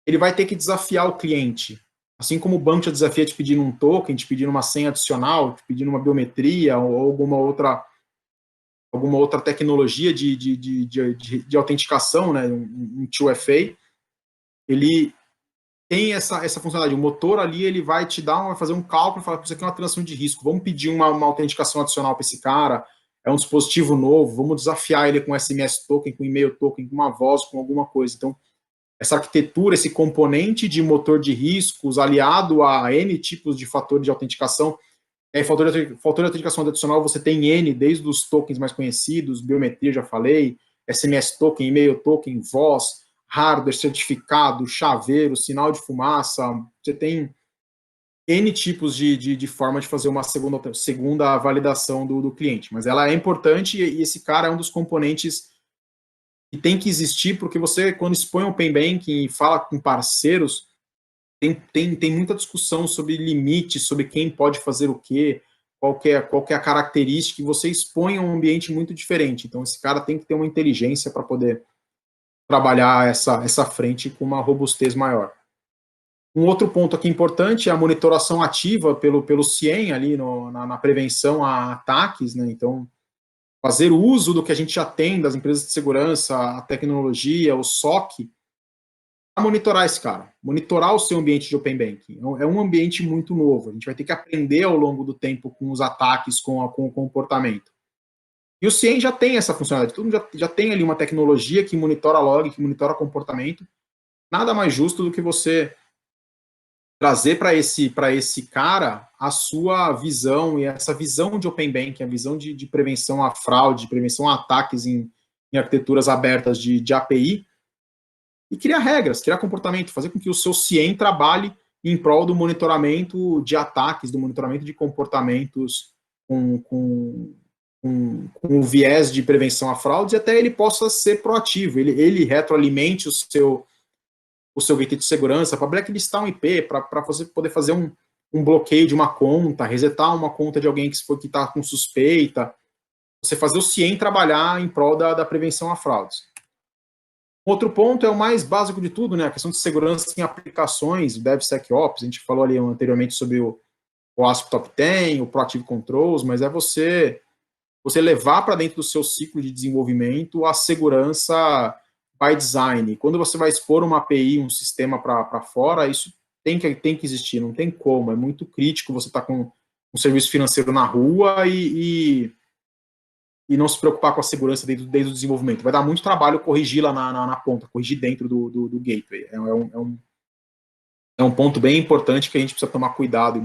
ele vai ter que desafiar o cliente. Assim como o banco te desafia te pedindo um token, te pedindo uma senha adicional, te pedindo uma biometria ou alguma outra tecnologia de autenticação, né, um 2FA, ele tem essa funcionalidade. O motor ali, ele vai te vai fazer um cálculo, falar que isso aqui é uma transação de risco, vamos pedir uma autenticação adicional para esse cara, é um dispositivo novo, vamos desafiar ele com SMS token, com e-mail token, com uma voz, com alguma coisa. Então, essa arquitetura, esse componente de motor de riscos aliado a N tipos de fatores de autenticação. Fator de autenticação adicional, você tem N, desde os tokens mais conhecidos, biometria, já falei, SMS token, e-mail token, voz, hardware, certificado, chaveiro, sinal de fumaça. Você tem N tipos de forma de fazer uma segunda validação do cliente. Mas ela é importante e esse cara é um dos componentes que tem que existir, porque você, quando expõe o Open Banking e fala com parceiros, tem muita discussão sobre limites, sobre quem pode fazer o quê, qual que é a característica, e você expõe um ambiente muito diferente. Então, esse cara tem que ter uma inteligência para poder trabalhar essa frente com uma robustez maior. Um outro ponto aqui importante é a monitoração ativa pelo CIEM ali na prevenção a ataques, né? Então, fazer uso do que a gente já tem das empresas de segurança, a tecnologia, o SOC, para monitorar esse cara, monitorar o seu ambiente de Open Banking. É um ambiente muito novo, a gente vai ter que aprender ao longo do tempo com os ataques, com o comportamento. E o CIEM já tem essa funcionalidade, todo mundo já tem ali uma tecnologia que monitora log, que monitora comportamento. Nada mais justo do que você trazer para esse cara a sua visão, e essa visão de Open Banking, a visão de prevenção à fraude, de prevenção a ataques em arquiteturas abertas de API, e criar regras, criar comportamento, fazer com que o seu CIEM trabalhe em prol do monitoramento de ataques, do monitoramento de comportamentos com o viés de prevenção a fraudes, e até ele possa ser proativo, ele retroalimente o seu gateway de segurança, para blacklistar um IP, para você poder fazer um bloqueio de uma conta, resetar uma conta de alguém que está com suspeita, você fazer o CIEM trabalhar em prol da prevenção a fraudes. Outro ponto é o mais básico de tudo, né? A questão de segurança em aplicações, o DevSecOps, a gente falou ali anteriormente sobre o ASP Top 10, o Proactive Controls, mas é você levar para dentro do seu ciclo de desenvolvimento a segurança by design. Quando você vai expor uma API, um sistema para fora, isso tem que existir, não tem como, é muito crítico você estar com um serviço financeiro na rua e não se preocupar com a segurança desde o desenvolvimento. Vai dar muito trabalho corrigir lá na ponta, corrigir dentro do gateway. É um ponto bem importante que a gente precisa tomar cuidado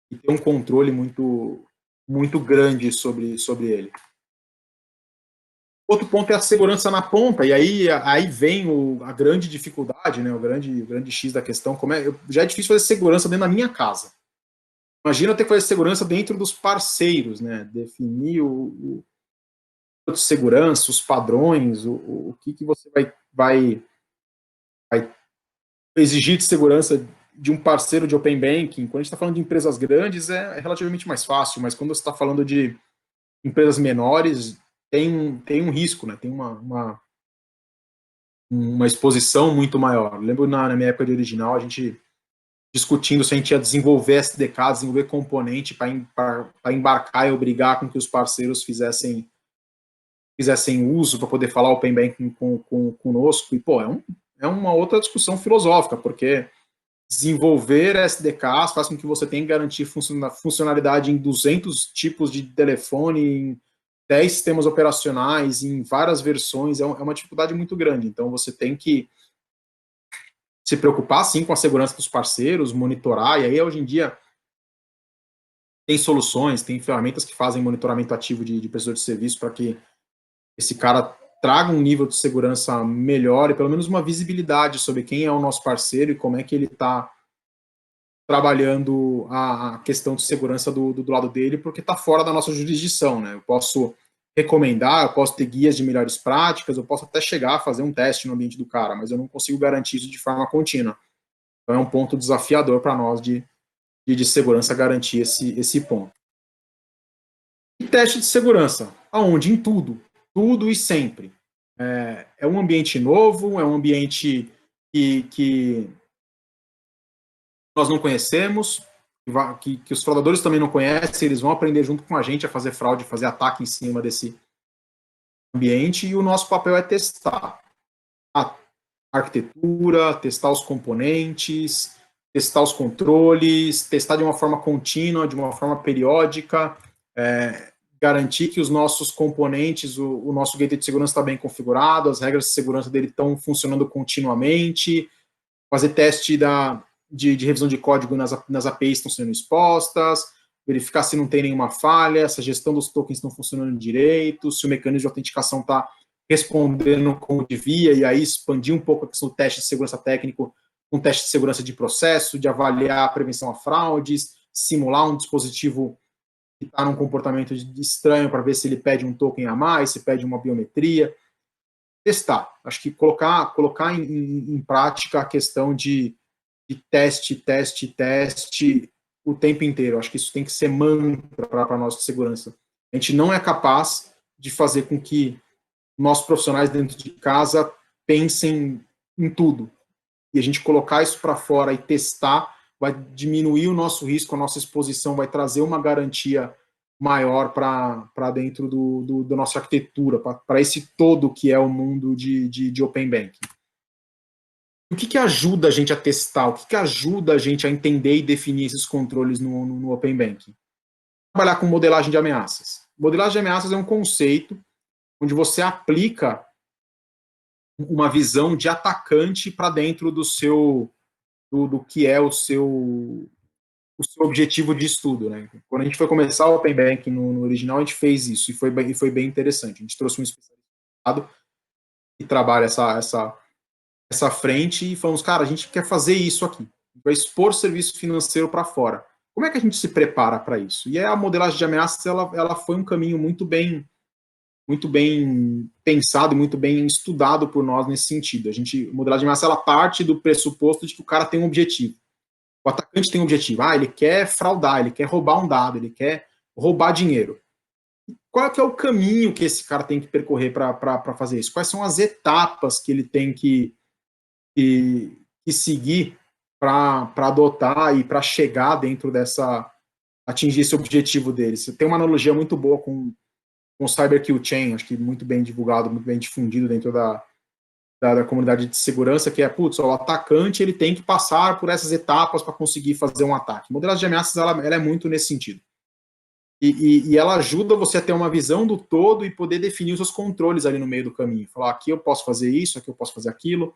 e ter um controle muito grande sobre ele. Outro ponto é a segurança na ponta, e aí vem a grande dificuldade, né, o grande X da questão. Já é difícil fazer segurança dentro da minha casa. Imagina eu ter que fazer segurança dentro dos parceiros, né? Definir o de segurança, os padrões, o que você vai exigir de segurança de um parceiro de Open Banking. Quando a gente está falando de empresas grandes, é relativamente mais fácil, mas quando você está falando de empresas menores, tem um risco, né? Tem uma exposição muito maior. Eu lembro na minha época de original, a gente discutindo se a gente ia desenvolver SDK, desenvolver componente para embarcar e obrigar com que os parceiros fizessem uso para poder falar Open Banking conosco. E, pô, é uma outra discussão filosófica, porque desenvolver SDKs faz com que você tenha que garantir funcionalidade em 200 tipos de telefone, em 10 sistemas operacionais, em várias versões, é uma dificuldade muito grande. Então, você tem que se preocupar, sim, com a segurança dos parceiros, monitorar, e aí, hoje em dia, tem soluções, tem ferramentas que fazem monitoramento ativo de prestador de serviço para que esse cara traga um nível de segurança melhor e pelo menos uma visibilidade sobre quem é o nosso parceiro e como é que ele está trabalhando a questão de segurança do lado dele, porque está fora da nossa jurisdição, né? Eu posso recomendar, eu posso ter guias de melhores práticas, eu posso até chegar a fazer um teste no ambiente do cara, mas eu não consigo garantir isso de forma contínua. Então é um ponto desafiador para nós de segurança garantir esse ponto. E teste de segurança, aonde? Em tudo e sempre. É um ambiente novo, é um ambiente que nós não conhecemos, que os fraudadores também não conhecem, eles vão aprender junto com a gente a fazer fraude, fazer ataque em cima desse ambiente, e o nosso papel é testar a arquitetura, testar os componentes, testar os controles, testar de uma forma contínua, de uma forma periódica, garantir que os nossos componentes, o nosso gateway de segurança está bem configurado, as regras de segurança dele estão funcionando continuamente, fazer teste de revisão de código nas APIs que estão sendo expostas, verificar se não tem nenhuma falha, se a gestão dos tokens estão funcionando direito, se o mecanismo de autenticação está respondendo como devia, e aí expandir um pouco a questão do teste de segurança técnico, um teste de segurança de processo, de avaliar a prevenção a fraudes, simular um dispositivo que está num comportamento estranho para ver se ele pede um token a mais, se pede uma biometria. Testar. Acho que colocar em prática a questão de teste o tempo inteiro. Acho que isso tem que ser mantra para a nossa segurança. A gente não é capaz de fazer com que nossos profissionais dentro de casa pensem em tudo. E a gente colocar isso para fora e testar vai diminuir o nosso risco, a nossa exposição, vai trazer uma garantia maior para dentro da nossa arquitetura, para esse todo que é o mundo de Open Banking. O que ajuda a gente a testar? O que ajuda a gente a entender e definir esses controles no Open Banking? Trabalhar com modelagem de ameaças. Modelagem de ameaças é um conceito onde você aplica uma visão de atacante para dentro do que é o seu objetivo de estudo, né? Quando a gente foi começar o Open Banking no original, a gente fez isso, e foi bem interessante. A gente trouxe um especialista que trabalha essa frente e falamos, cara, a gente quer fazer isso aqui, vai expor serviço financeiro para fora. Como é que a gente se prepara para isso? E a modelagem de ameaças, ela foi um caminho muito bem pensado e muito bem estudado por nós nesse sentido. A modelagem de ameaça, ela parte do pressuposto de que o cara tem um objetivo. O atacante tem um objetivo. Ele quer fraudar, ele quer roubar um dado, ele quer roubar dinheiro. Qual é que é o caminho que esse cara tem que percorrer para fazer isso? Quais são as etapas que ele tem que seguir para adotar e para chegar dentro atingir esse objetivo dele? Você tem uma analogia muito boa com o Cyber Kill Chain, acho que muito bem divulgado, muito bem difundido dentro da comunidade de segurança, que é, o atacante ele tem que passar por essas etapas para conseguir fazer um ataque. A modelagem de ameaças ela é muito nesse sentido. E ela ajuda você a ter uma visão do todo e poder definir os seus controles ali no meio do caminho. Falar, aqui eu posso fazer isso, aqui eu posso fazer aquilo,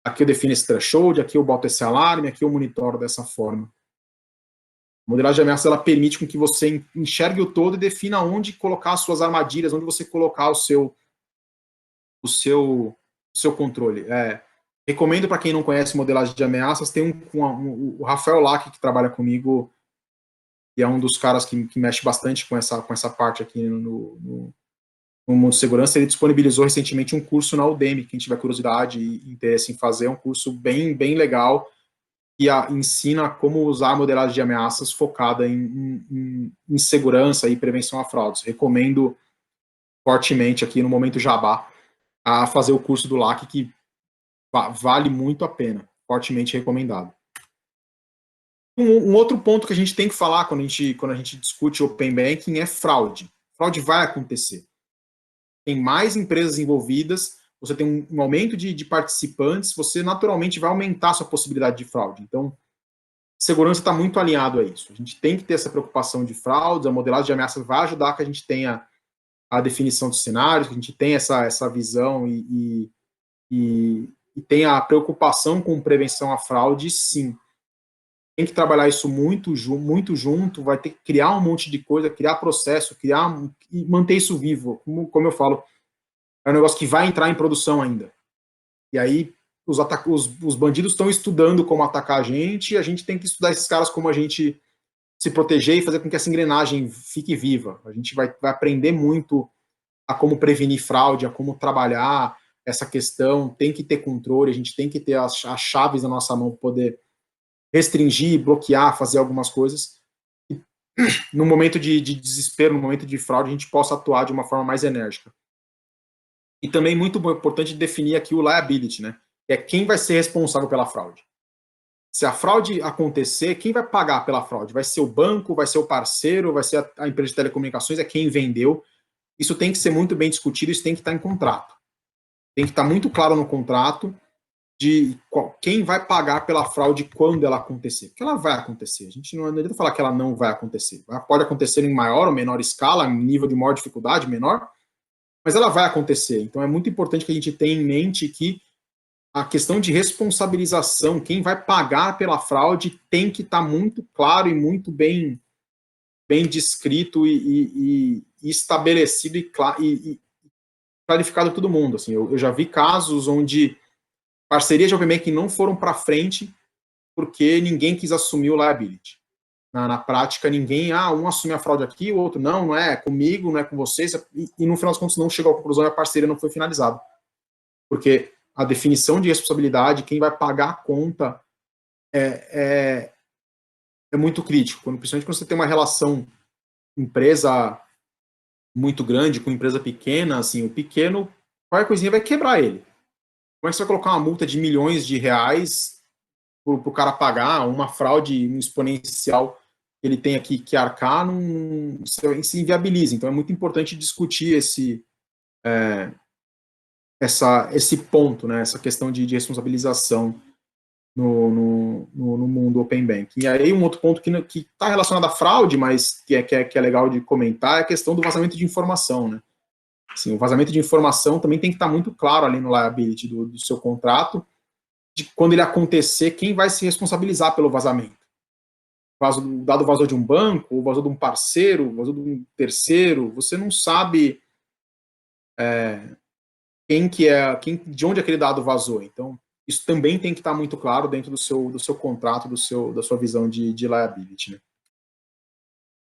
aqui eu defino esse threshold, aqui eu boto esse alarme, aqui eu monitoro dessa forma. A modelagem de ameaças ela permite com que você enxergue o todo e defina onde colocar as suas armadilhas, onde você colocar o seu controle. Recomendo para quem não conhece modelagem de ameaças, tem o Rafael Lack, que trabalha comigo, e é um dos caras que mexe bastante com essa parte aqui no mundo de segurança. Ele disponibilizou recentemente um curso na Udemy, quem tiver curiosidade e interesse em fazer, é um curso bem legal, que ensina como usar a modelagem de ameaças focada em segurança e prevenção a fraudes. Recomendo fortemente aqui no momento jabá a fazer o curso do LAC, que vale muito a pena, fortemente recomendado. Um outro ponto que a gente tem que falar quando a gente discute Open Banking é fraude. Fraude vai acontecer. Tem mais empresas envolvidas, você tem um aumento de participantes, você naturalmente vai aumentar a sua possibilidade de fraude. Então, segurança está muito alinhado a isso. A gente tem que ter essa preocupação de fraudes, a modelagem de ameaças vai ajudar que a gente tenha a definição de cenários, que a gente tenha essa visão e tenha a preocupação com prevenção à fraude, sim. Tem que trabalhar isso muito junto, vai ter que criar um monte de coisa, criar processo, e manter isso vivo. Como eu falo, é um negócio que vai entrar em produção ainda. E aí os bandidos estão estudando como atacar a gente tem que estudar esses caras como a gente se proteger e fazer com que essa engrenagem fique viva. A gente vai aprender muito a como prevenir fraude, a como trabalhar essa questão, tem que ter controle, a gente tem que ter as chaves na nossa mão para poder restringir, bloquear, fazer algumas coisas. E, no momento de desespero, no momento de fraude, a gente possa atuar de uma forma mais enérgica. E também muito importante definir aqui o liability, né? Que é quem vai ser responsável pela fraude. Se a fraude acontecer, quem vai pagar pela fraude? Vai ser o banco, vai ser o parceiro, vai ser a empresa de telecomunicações, é quem vendeu. Isso tem que ser muito bem discutido, isso tem que estar em contrato. Tem que estar muito claro no contrato de quem vai pagar pela fraude quando ela acontecer. Porque ela vai acontecer. A gente não adianta falar que ela não vai acontecer. Ela pode acontecer em maior ou menor escala, em nível de maior dificuldade, menor, mas ela vai acontecer. Então é muito importante que a gente tenha em mente que a questão de responsabilização, quem vai pagar pela fraude, tem que estar muito claro e muito bem descrito e estabelecido e clarificado todo mundo. Assim, eu já vi casos onde parcerias de Open Banking não foram para frente porque ninguém quis assumir o liability. Na prática, ninguém, um assume a fraude aqui, o outro não é comigo, não é com vocês, e no final das contas não chegou à conclusão e a parceria não foi finalizada. Porque a definição de responsabilidade, quem vai pagar a conta, é muito crítico. Principalmente quando você tem uma relação empresa muito grande com empresa pequena, assim, o pequeno, qualquer coisinha vai quebrar ele. Como é que você vai colocar uma multa de milhões de reais para o cara pagar uma fraude exponencial que ele tem aqui que arcar, se inviabiliza. Então é muito importante discutir esse ponto, né, essa questão de responsabilização no mundo Open Banking. E aí um outro ponto que está relacionado à fraude, mas que é legal de comentar, é a questão do vazamento de informação, né? Assim, o vazamento de informação também tem que estar muito claro ali no liability do seu contrato, de quando ele acontecer, quem vai se responsabilizar pelo vazamento. O dado vazou de um banco, ou vazou de um parceiro, vazou de um terceiro, você não sabe de onde aquele dado vazou. Então, isso também tem que estar muito claro dentro do seu contrato, da sua visão de liability, né?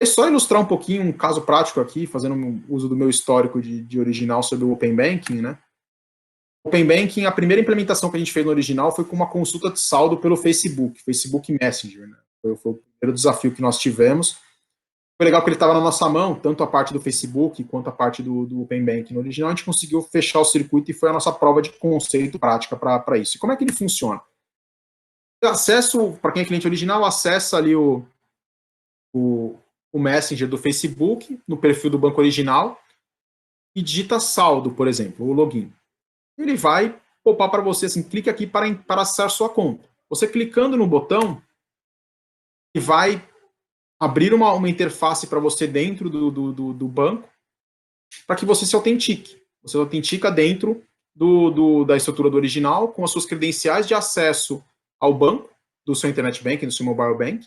É só ilustrar um pouquinho um caso prático aqui, fazendo uso do meu histórico de original sobre o Open Banking, né? Open Banking, a primeira implementação que a gente fez no original foi com uma consulta de saldo pelo Facebook Messenger, né? Foi o primeiro desafio que nós tivemos. Foi legal que ele estava na nossa mão, tanto a parte do Facebook quanto a parte do Open Banking no original. A gente conseguiu fechar o circuito e foi a nossa prova de conceito prática para isso. E como é que ele funciona? O acesso, para quem é cliente original, acessa ali o Messenger do Facebook, no perfil do banco original, e digita saldo, por exemplo, o login. Ele vai popar para você assim, clique aqui para acessar sua conta. Você clicando no botão, ele vai abrir uma interface para você dentro do banco, para que você se autentique. Você autentica dentro da estrutura do original, com as suas credenciais de acesso ao banco, do seu internet banking, do seu mobile bank,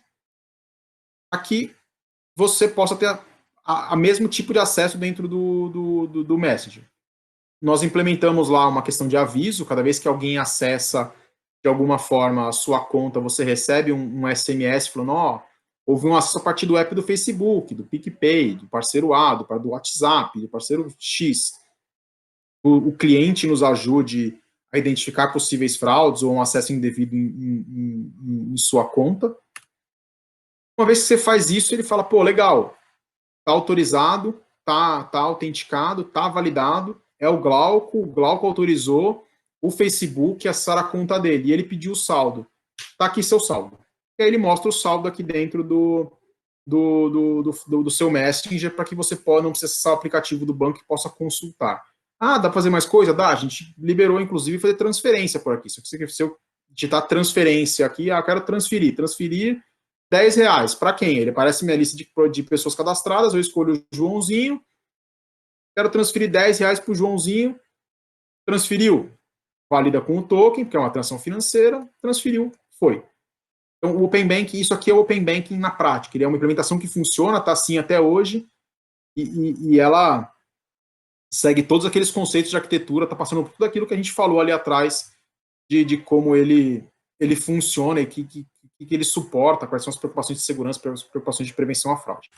para que você possa ter a mesmo tipo de acesso dentro do Messenger. Nós implementamos lá uma questão de aviso, cada vez que alguém acessa de alguma forma a sua conta, você recebe um SMS falando, houve um acesso a partir do app do Facebook, do PicPay, do parceiro A, do WhatsApp, do parceiro X. O cliente nos ajude a identificar possíveis fraudes ou um acesso indevido em sua conta. Uma vez que você faz isso, ele fala, legal, está autorizado, está autenticado, está validado, é o Glauco autorizou o Facebook a acessar a conta dele, e ele pediu o saldo. Está aqui seu saldo. E aí ele mostra o saldo aqui dentro do seu Messenger para que você não precise acessar o aplicativo do banco e possa consultar. Dá para fazer mais coisa? Dá, a gente liberou, inclusive, fazer transferência por aqui. Se eu digitar transferência aqui, eu quero transferir R$10. Para quem? Ele aparece minha lista de pessoas cadastradas, eu escolho o Joãozinho, quero transferir R$10 para o Joãozinho, transferiu, valida com o token, que é uma transação financeira, transferiu, foi. Então, o Open Banking, isso aqui é o Open Banking na prática, ele é uma implementação que funciona, está assim até hoje, e ela segue todos aqueles conceitos de arquitetura, está passando por tudo aquilo que a gente falou ali atrás, de como ele funciona e que ele suporta, quais são as preocupações de segurança, as preocupações de prevenção à fraude.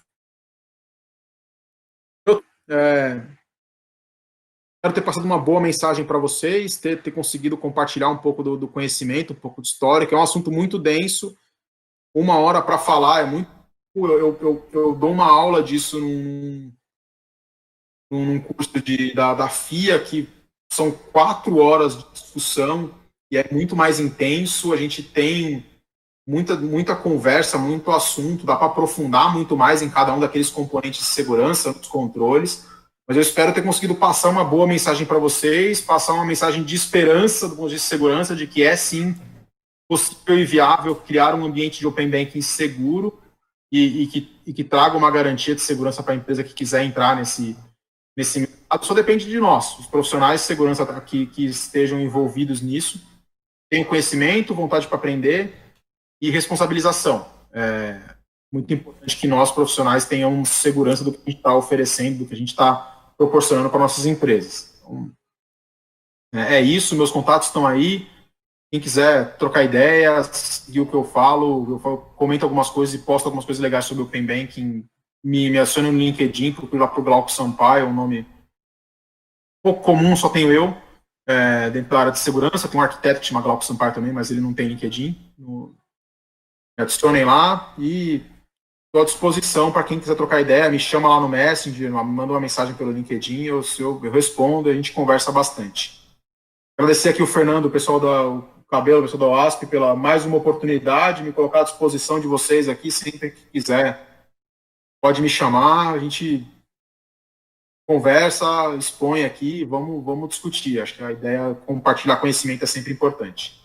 Quero ter passado uma boa mensagem para vocês, ter conseguido compartilhar um pouco do conhecimento, um pouco de história, que é um assunto muito denso, 1 hora para falar, é muito... Eu dou uma aula disso num curso da FIA, que são 4 horas de discussão, e é muito mais intenso, a gente tem muita conversa, muito assunto, dá para aprofundar muito mais em cada um daqueles componentes de segurança, dos controles. Mas eu espero ter conseguido passar uma boa mensagem para vocês, passar uma mensagem de esperança do ponto de vista de segurança, de que é sim possível e viável criar um ambiente de Open Banking seguro e que traga uma garantia de segurança para a empresa que quiser entrar nesse mercado. Só depende de nós, os profissionais de segurança que estejam envolvidos nisso, tenham conhecimento, vontade para aprender e responsabilização. É muito importante que nós, profissionais, tenhamos segurança do que a gente está oferecendo, do que a gente está proporcionando para nossas empresas. Então, é isso, meus contatos estão aí. Quem quiser trocar ideias, seguir o que eu falo, comento algumas coisas e posto algumas coisas legais sobre o Open Banking, me adicione no LinkedIn, procure lá para o Glauco Sampaio, um nome pouco comum, só tenho eu, dentro da área de segurança. Tem um arquiteto que chama Glauco Sampaio também, mas ele não tem LinkedIn. Me adicionem lá e estou à disposição para quem quiser trocar ideia, me chama lá no Messenger, me manda uma mensagem pelo LinkedIn, eu respondo e a gente conversa bastante. Agradecer aqui o Fernando, o pessoal do Cabelo, o pessoal da OASP, pela mais uma oportunidade, me colocar à disposição de vocês aqui, sempre que quiser, pode me chamar, a gente conversa, expõe aqui, vamos discutir. Acho que a ideia de compartilhar conhecimento é sempre importante.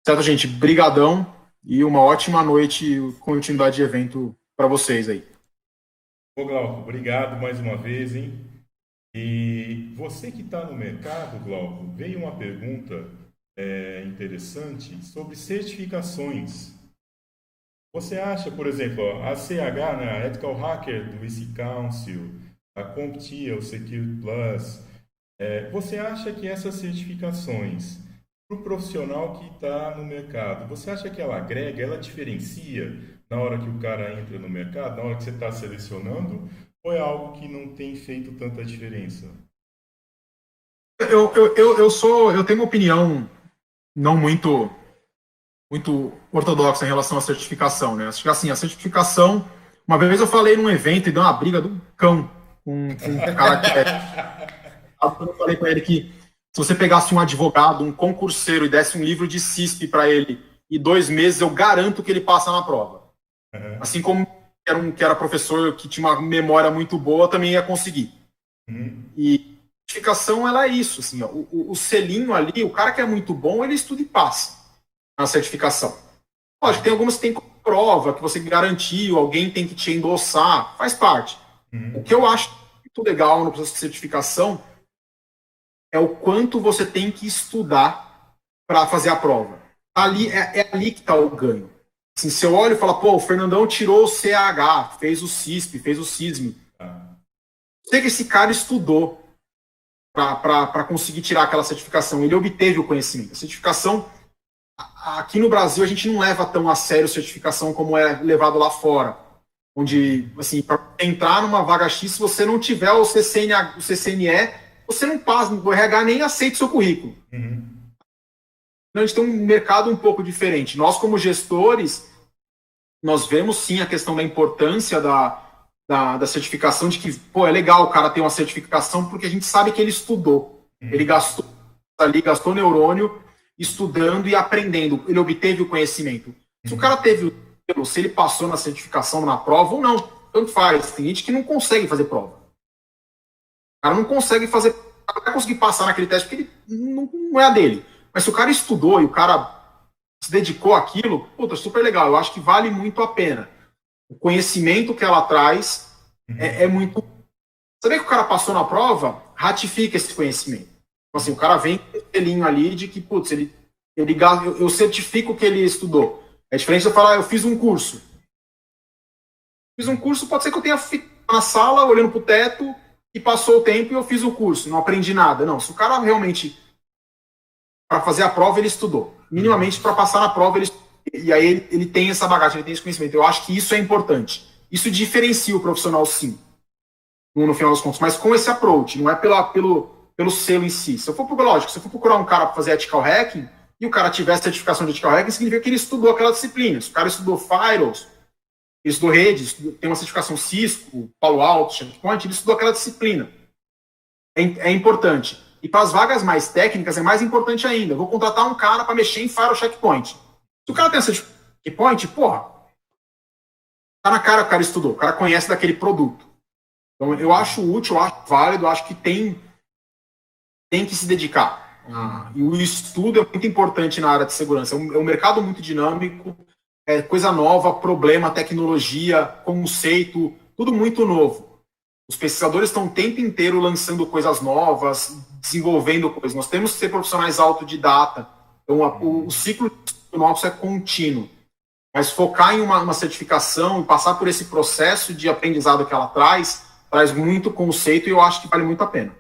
Certo, gente? Brigadão e uma ótima noite, continuidade de evento para vocês aí. Ô Glauco, obrigado mais uma vez, hein? E você que está no mercado, Glauco, veio uma pergunta interessante sobre certificações. Você acha, por exemplo, a CH, né, a Ethical Hacker do IC Council, a CompTIA, o Secure Plus, você acha que essas certificações, para o profissional que está no mercado, você acha que ela agrega, ela diferencia na hora que o cara entra no mercado, na hora que você está selecionando, ou é algo que não tem feito tanta diferença? Eu tenho uma opinião não muito ortodoxa em relação à certificação, né? Acho que assim, a certificação, uma vez eu falei num evento e deu uma briga do cão com um cara que eu falei para ele que se você pegasse um advogado, um concurseiro e desse um livro de CISP para ele e 2 meses, eu garanto que ele passa na prova. Uhum. Assim como que era professor que tinha uma memória muito boa, também ia conseguir. Uhum. E a certificação, ela é isso, assim, ó, o selinho ali, o cara que é muito bom, ele estuda e passa na certificação. Lógico, tem algumas que tem prova, que você garantiu, alguém tem que te endossar, faz parte. Uhum. O que eu acho muito legal no processo de certificação é o quanto você tem que estudar para fazer a prova. Ali é ali que está o ganho. Assim, se eu olho e falo, pô, o Fernandão tirou o CAH, fez o CISP, fez o CISM. Ah. Sei que esse cara estudou para conseguir tirar aquela certificação. Ele obteve o conhecimento. A certificação, aqui no Brasil, a gente não leva tão a sério a certificação como é levado lá fora. Onde, assim, para entrar numa vaga X, se você não tiver o CCNE, você não passa, o RH nem aceita o seu currículo. Uhum. Então, a gente tem um mercado um pouco diferente. Nós, como gestores, nós vemos sim a questão da importância da certificação, de que, pô, é legal o cara ter uma certificação, porque a gente sabe que ele estudou. Uhum. Ele gastou neurônio estudando e aprendendo. Ele obteve o conhecimento. Se o cara teve, se ele passou na certificação, na prova ou não, tanto faz. Tem gente que não consegue fazer prova. O cara não consegue fazer, não vai conseguir passar naquele teste porque ele não é a dele. Mas se o cara estudou e o cara se dedicou àquilo, puta, super legal. Eu acho que vale muito a pena. O conhecimento que ela traz é muito. Saber que o cara passou na prova, ratifica esse conhecimento. Então, assim, o cara vem com o selinho ali de que, putz, eu certifico que ele estudou. É diferente de eu falar, eu fiz um curso. Fiz um curso, pode ser que eu tenha ficado na sala, olhando pro teto, e passou o tempo e eu fiz o curso, não aprendi nada. Não, se o cara realmente, para fazer a prova, ele estudou. Minimamente, para passar na prova, e aí ele tem essa bagagem, ele tem esse conhecimento. Eu acho que isso é importante. Isso diferencia o profissional, sim, no final das contas, mas com esse approach, não é pelo selo em si. Se eu for procurar um cara para fazer ethical hacking, e o cara tiver certificação de ethical hacking, significa que ele estudou aquela disciplina. Se o cara estudou firewalls, ele estudou redes, tem uma certificação Cisco, Palo Alto, Checkpoint, ele estudou aquela disciplina. É importante. E para as vagas mais técnicas é mais importante ainda. Eu vou contratar um cara para mexer em Firewall Checkpoint. Se o cara tem essa checkpoint, porra, tá na cara que o cara estudou, o cara conhece daquele produto. Então, eu acho útil, eu acho válido, eu acho que tem que se dedicar. E o estudo é muito importante na área de segurança. É um mercado muito dinâmico, é coisa nova, problema, tecnologia, conceito, tudo muito novo. Os pesquisadores estão o tempo inteiro lançando coisas novas, desenvolvendo coisas. Nós temos que ser profissionais autodidata. Então, o ciclo nosso é contínuo. Mas focar em uma certificação e passar por esse processo de aprendizado que ela traz muito conceito e eu acho que vale muito a pena.